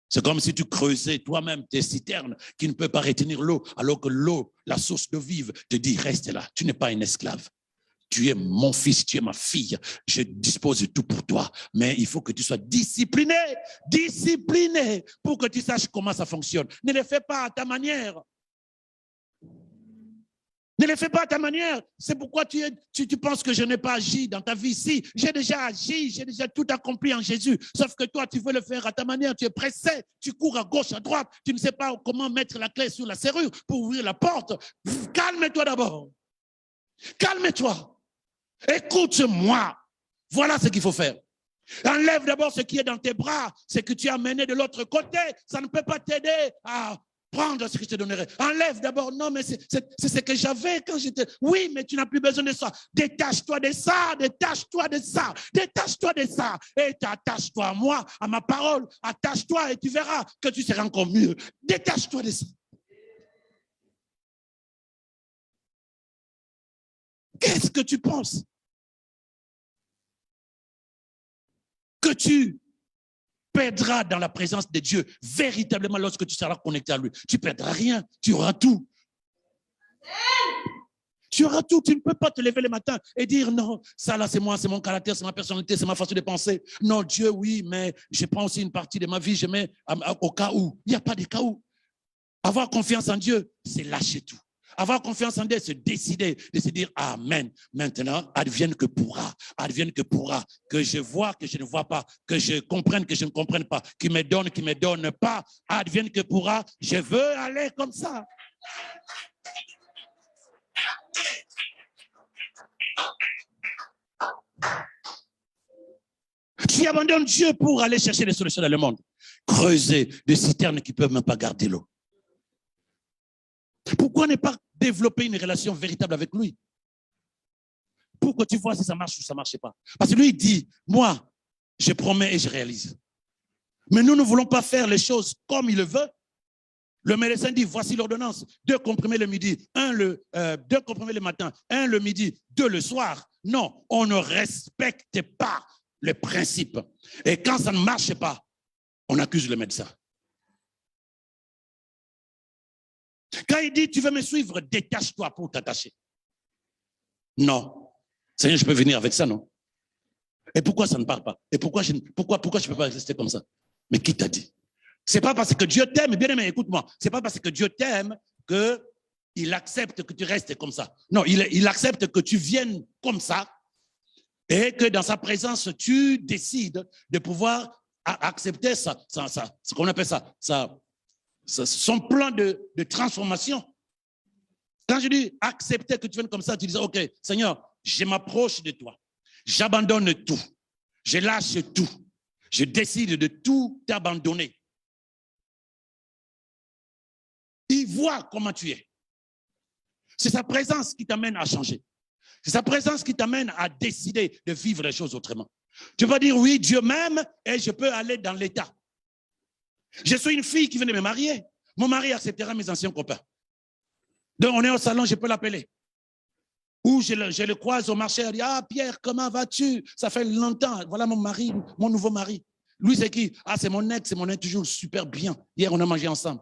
C'est comme si tu creusais toi-même tes citernes qui ne peuvent pas retenir l'eau, alors que l'eau, la source d'eau vive, te dit, reste là, tu n'es pas un esclave. Tu es mon fils, tu es ma fille, je dispose de tout pour toi. Mais il faut que tu sois discipliné pour que tu saches comment ça fonctionne. Ne le fais pas à ta manière. Ne le fais pas à ta manière. C'est pourquoi tu penses que je n'ai pas agi dans ta vie. Si, j'ai déjà agi, j'ai déjà tout accompli en Jésus. Sauf que toi, tu veux le faire à ta manière. Tu es pressé, tu cours à gauche, à droite. Tu ne sais pas comment mettre la clé sur la serrure pour ouvrir la porte. Calme-toi d'abord. Calme-toi. Écoute-moi. Voilà ce qu'il faut faire. Enlève d'abord ce qui est dans tes bras, ce que tu as mené de l'autre côté. Ça ne peut pas t'aider à prendre ce que je te donnerai. Enlève d'abord. Non, mais c'est ce que j'avais quand j'étais. Oui, mais tu n'as plus besoin de ça. Détache-toi de ça, détache-toi de ça, détache-toi de ça. Et attache-toi à moi, à ma parole. Attache-toi et tu verras que tu seras encore mieux. Détache-toi de ça. Qu'est-ce que tu penses? Que tu perdras dans la présence de Dieu véritablement lorsque tu seras connecté à lui. Tu ne perdras rien, tu auras tout. Tu auras tout, tu ne peux pas te lever le matin et dire non, ça là c'est moi, c'est mon caractère, c'est ma personnalité, c'est ma façon de penser. Non, Dieu, oui, mais je prends aussi une partie de ma vie, je mets au cas où. Il n'y a pas de cas où. Avoir confiance en Dieu, c'est lâcher tout. Avoir confiance en Dieu, c'est décider de se dire amen. Maintenant, advienne que pourra, que je vois, que je ne vois pas, que je comprenne, que je ne comprenne pas, qui me donne pas, advienne que pourra, je veux aller comme ça. Tu abandonnes Dieu pour aller chercher des solutions dans le monde. Creuser des citernes qui ne peuvent même pas garder l'eau. Pourquoi ne pas développer une relation véritable avec lui? Pour que tu vois si ça marche ou ça ne marche pas. Parce que lui, il dit, moi, je promets et je réalise. Mais nous ne voulons pas faire les choses comme il le veut. Le médecin dit, voici l'ordonnance. 2 comprimés le midi, 2 comprimés le matin, 1 le midi, 2 le soir. Non, on ne respecte pas le principe. Et quand ça ne marche pas, on accuse le médecin. Quand il dit, tu veux me suivre, détache-toi pour t'attacher. Non. Seigneur, je peux venir avec ça, non? Et pourquoi ça ne part pas? Et pourquoi je ne peux pas rester comme ça? Mais qui t'a dit? C'est pas parce que Dieu t'aime, bien aimé, écoute-moi, c'est pas parce que Dieu t'aime qu'il accepte que tu restes comme ça. Non, il accepte que tu viennes comme ça et que dans sa présence, tu décides de pouvoir accepter ça, ce qu'on appelle ça, son plan de transformation. Quand je dis accepter que tu viennes comme ça, tu dis, OK, Seigneur, je m'approche de toi. J'abandonne tout. Je lâche tout. Je décide de tout t'abandonner. Il voit comment tu es. C'est sa présence qui t'amène à changer. C'est sa présence qui t'amène à décider de vivre les choses autrement. Tu vas dire, oui, Dieu m'aime et je peux aller dans l'état. Je suis une fille qui vient de me marier. Mon mari acceptera mes anciens copains. Donc, on est au salon, je peux l'appeler. Ou je le croise au marché, elle dit, ah Pierre, comment vas-tu? Ça fait longtemps, voilà mon mari, mon nouveau mari. Lui, c'est qui? Ah, c'est mon ex, toujours super bien. Hier, on a mangé ensemble.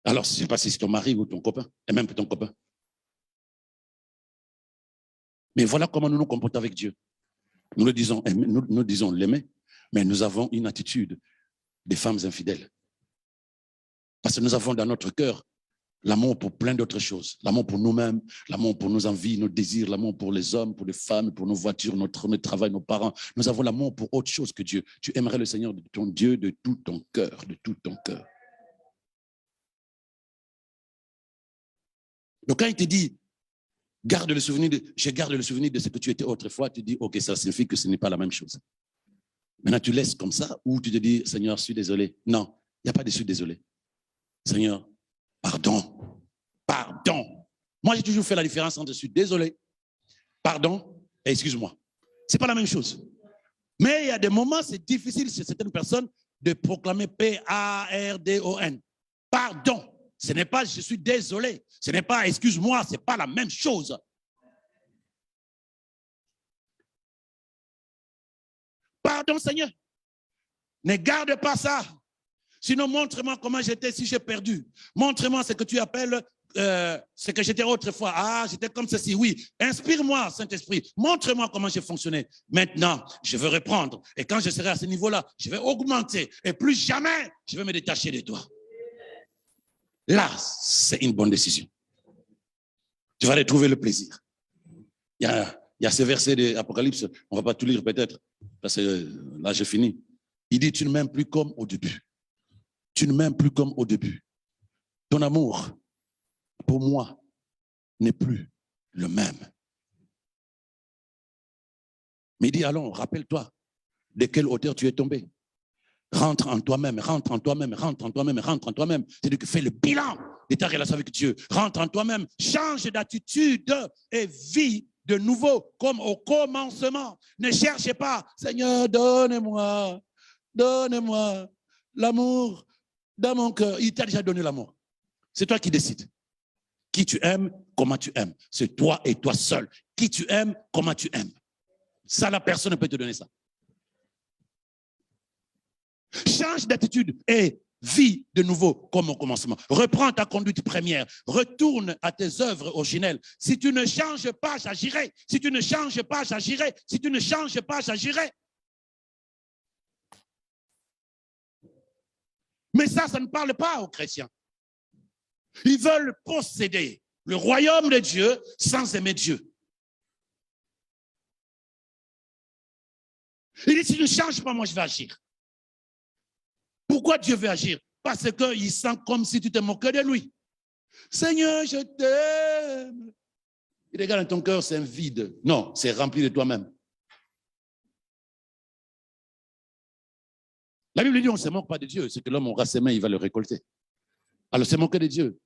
Alors, je ne sais pas si c'est ton mari ou ton copain, et même ton copain. Mais voilà comment nous nous comportons avec Dieu. Nous disons l'aimer, mais nous avons une attitude des femmes infidèles. Parce que nous avons dans notre cœur l'amour pour plein d'autres choses. L'amour pour nous-mêmes, l'amour pour nos envies, nos désirs, l'amour pour les hommes, pour les femmes, pour nos voitures, notre travail, nos parents. Nous avons l'amour pour autre chose que Dieu. Tu aimerais le Seigneur de ton Dieu de tout ton cœur, de tout ton cœur. Donc quand il te dit, je garde le souvenir de ce que tu étais autrefois, tu dis, ok, ça signifie que ce n'est pas la même chose. Maintenant, tu laisses comme ça ou tu te dis, Seigneur, je suis désolé. Non, il n'y a pas de je suis désolé. Seigneur, pardon. Moi, j'ai toujours fait la différence entre je suis désolé, pardon et excuse-moi. Ce n'est pas la même chose. Mais il y a des moments, c'est difficile chez certaines personnes de proclamer P-A-R-D-O-N. Pardon. Ce n'est pas je suis désolé. Ce n'est pas excuse-moi. Ce n'est pas la même chose. Pardon, Seigneur. Ne garde pas ça. Sinon, montre-moi comment j'étais si j'ai perdu. Montre-moi ce que tu appelles ce que j'étais autrefois. Ah, j'étais comme ceci, oui. Inspire-moi, Saint-Esprit. Montre-moi comment j'ai fonctionné. Maintenant, je veux reprendre. Et quand je serai à ce niveau-là, je vais augmenter. Et plus jamais, je vais me détacher de toi. Là, c'est une bonne décision. Tu vas retrouver le plaisir. Il y a ce verset de l'Apocalypse, on ne va pas tout lire peut-être, parce que là, j'ai fini. Il dit, tu ne m'aimes plus comme au début. Tu ne m'aimes plus comme au début. Ton amour, pour moi, n'est plus le même. Mais il dit, allons, rappelle-toi de quelle hauteur tu es tombé. Rentre en toi-même. C'est-à-dire que fais le bilan de ta relation avec Dieu. Rentre en toi-même, change d'attitude et vis de nouveau comme au commencement. Ne cherchez pas, Seigneur, donne-moi l'amour dans mon cœur. Il t'a déjà donné l'amour. C'est toi qui décides. Qui tu aimes, comment tu aimes. C'est toi et toi seul. Qui tu aimes, comment tu aimes. Ça, la personne ne peut te donner ça. Change d'attitude et vis de nouveau comme au commencement. Reprends ta conduite première. Retourne à tes œuvres originelles. Si tu ne changes pas, j'agirai. Si tu ne changes pas, j'agirai. Si tu ne changes pas, j'agirai. Mais ça ne parle pas aux chrétiens. Ils veulent posséder le royaume de Dieu sans aimer Dieu. Il dit, si tu ne changes pas, moi je vais agir. Pourquoi Dieu veut agir? Parce qu'il sent comme si tu te moquais de lui. Seigneur, je t'aime. Il regarde dans ton cœur, c'est un vide. Non, c'est rempli de toi-même. La Bible dit, on ne se moque pas de Dieu. C'est que l'homme aura ses mains, il va le récolter. Alors, se moquer de Dieu,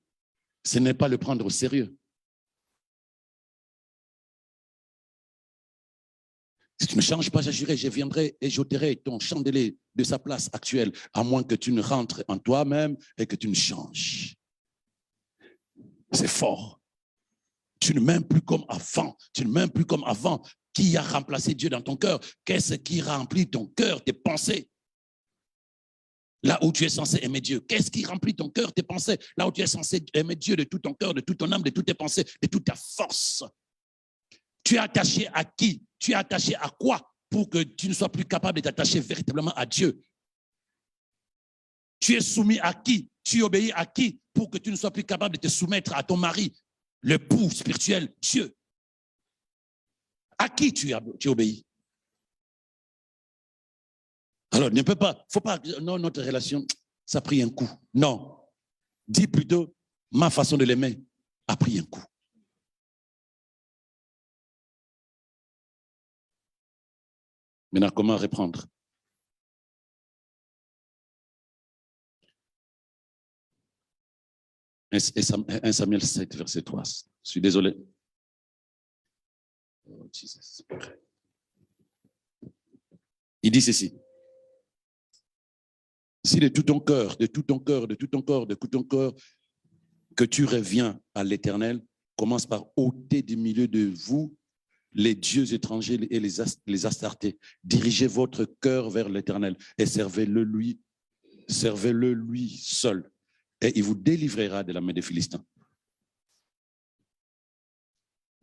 ce n'est pas le prendre au sérieux. Si tu ne changes pas, j'agirai, je viendrai et j'ôterai ton chandelier de sa place actuelle, à moins que tu ne rentres en toi-même et que tu ne changes. C'est fort. Tu ne m'aimes plus comme avant. Tu ne m'aimes plus comme avant. Qui a remplacé Dieu dans ton cœur? Qu'est-ce qui remplit ton cœur, tes pensées? Là où tu es censé aimer Dieu. Qu'est-ce qui remplit ton cœur, tes pensées? Là où tu es censé aimer Dieu de tout ton cœur, de toute ton âme, de toutes tes pensées, de toute ta force. Tu es attaché à qui? Tu es attaché à quoi pour que tu ne sois plus capable de t'attacher véritablement à Dieu? Tu es soumis à qui? Tu obéis à qui pour que tu ne sois plus capable de te soumettre à ton mari, l'époux spirituel, Dieu? À qui tu obéis? Alors, ne peut pas, faut pas, non, notre relation, ça a pris un coup. Non. Dis plutôt, ma façon de l'aimer a pris un coup. Maintenant, comment reprendre? « 1 Samuel 7, verset 3. Je suis désolé. Oh, Jesus. Il dit ceci. Si de tout ton cœur, de tout ton cœur, de tout ton corps, de tout ton cœur, que tu reviens à l'Éternel, commence par ôter du milieu de vous les dieux étrangers et les astartés. Dirigez votre cœur vers l'Éternel et servez-le lui seul. Et il vous délivrera de la main des Philistins.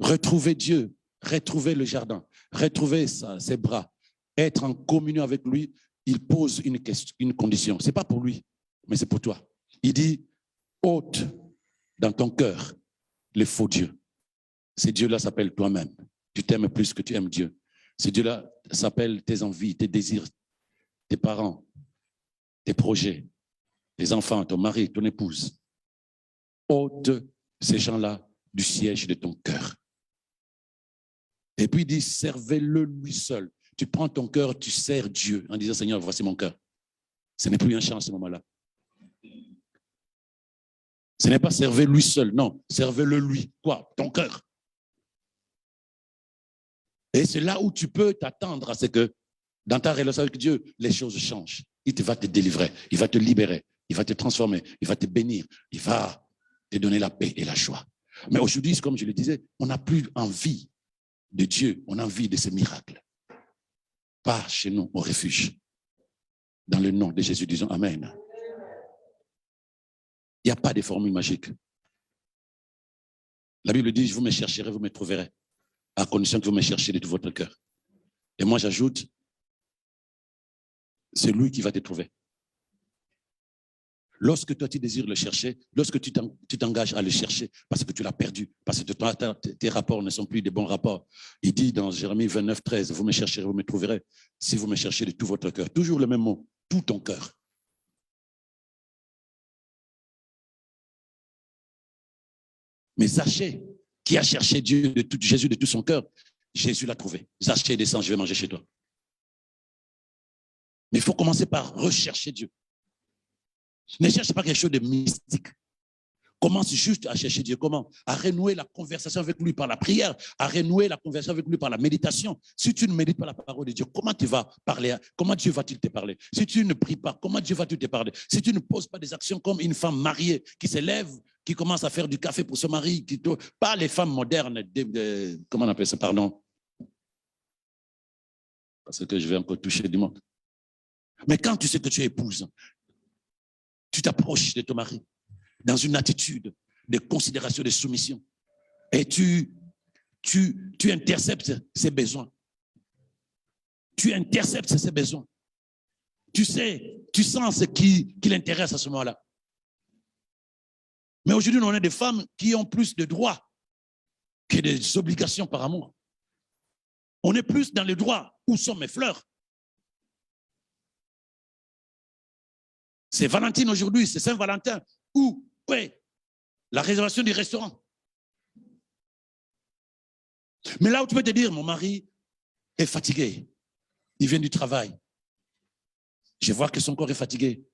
Retrouvez Dieu, retrouvez le jardin, retrouvez ses bras, être en communion avec lui. Il pose une condition. Ce n'est pas pour lui, mais c'est pour toi. Il dit, ôte dans ton cœur les faux dieux. Ces dieux-là s'appellent toi-même. Tu t'aimes plus que tu aimes Dieu. Ces dieux-là s'appellent tes envies, tes désirs, tes parents, tes projets, tes enfants, ton mari, ton épouse. Ôte ces gens-là du siège de ton cœur. Et puis il dit, servez-le lui seul. Tu prends ton cœur, tu sers Dieu en disant, Seigneur, voici mon cœur. Ce n'est plus un chant à ce moment-là. Ce n'est pas servez lui seul, non. Servez-le lui. Quoi? Ton cœur. Et c'est là où tu peux t'attendre à ce que dans ta relation avec Dieu, les choses changent. Il va te délivrer, il va te libérer, il va te transformer, il va te bénir, il va te donner la paix et la joie. Mais aujourd'hui, comme je le disais, on n'a plus envie de Dieu, on a envie de ces miracles. Pas chez nous, au refuge. Dans le nom de Jésus, disons Amen. Il n'y a pas de formule magique. La Bible dit, vous me chercherez, vous me trouverez, à condition que vous me cherchiez de tout votre cœur. Et moi, j'ajoute, c'est lui qui va te trouver. Lorsque toi, tu désires le chercher, lorsque tu t'engages à le chercher parce que tu l'as perdu, parce que tes rapports ne sont plus des bons rapports, il dit dans Jérémie 29, 13, vous me chercherez, vous me trouverez, si vous me cherchez de tout votre cœur. Toujours le même mot, tout ton cœur. Mais Zachée, qui a cherché Dieu Jésus de tout son cœur, Jésus l'a trouvé. Zachée, descends, je vais manger chez toi. Mais il faut commencer par rechercher Dieu. Ne cherche pas quelque chose de mystique. Commence juste à chercher Dieu. Comment? À renouer la conversation avec lui par la prière, à renouer la conversation avec lui par la méditation. Si tu ne médites pas la parole de Dieu, comment tu vas parler? Comment Dieu va-t-il te parler? Si tu ne pries pas, comment Dieu va-t-il te parler? Si tu ne poses pas des actions comme une femme mariée qui se lève, qui commence à faire du café pour son mari, pas les femmes modernes, comment on appelle ça, pardon, parce que je vais encore toucher du monde. Mais quand tu sais que tu es épouse, tu t'approches de ton mari dans une attitude de considération, de soumission, et tu interceptes ses besoins. Tu interceptes ses besoins. Tu sais, tu sens ce qui l'intéresse à ce moment-là. Mais aujourd'hui, on a des femmes qui ont plus de droits que des obligations par amour. On est plus dans les droits. Où sont mes fleurs? C'est Valentine aujourd'hui, c'est Saint-Valentin. Où? Oui, la réservation du restaurant. Mais là où tu peux te dire, mon mari est fatigué. Il vient du travail. Je vois que son corps est fatigué.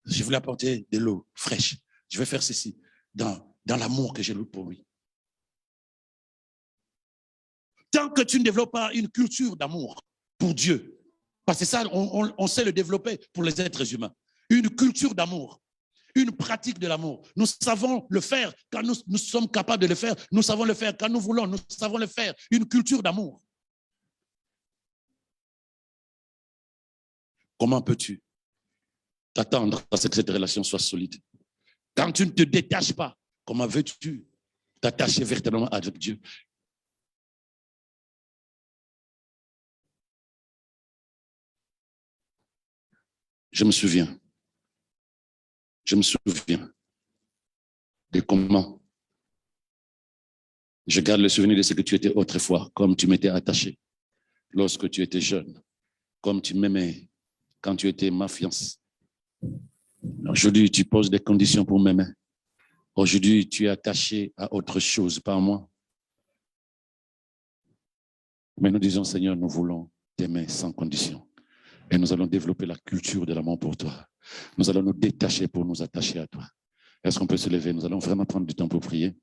Je voulais apporter de l'eau fraîche. Je vais faire ceci dans l'amour que j'ai pour lui. Tant que tu ne développes pas une culture d'amour pour Dieu, parce que ça, on sait le développer pour les êtres humains, une culture d'amour, une pratique de l'amour. Nous savons le faire quand nous sommes capables de le faire. Nous savons le faire quand nous voulons. Nous savons le faire. Une culture d'amour. Comment peux-tu t'attendre à ce que cette relation soit solide? Quand tu ne te détaches pas, comment veux-tu t'attacher véritablement avec Dieu? Je me souviens de comment je garde le souvenir de ce que tu étais autrefois, comme tu m'étais attaché lorsque tu étais jeune, comme tu m'aimais quand tu étais ma fiancée. Aujourd'hui, tu poses des conditions pour m'aimer. Aujourd'hui, tu es attaché à autre chose, pas à moi. Mais nous disons, Seigneur, nous voulons t'aimer sans condition. Et nous allons développer la culture de l'amour pour toi. Nous allons nous détacher pour nous attacher à toi. Est-ce qu'on peut se lever? Nous allons vraiment prendre du temps pour prier.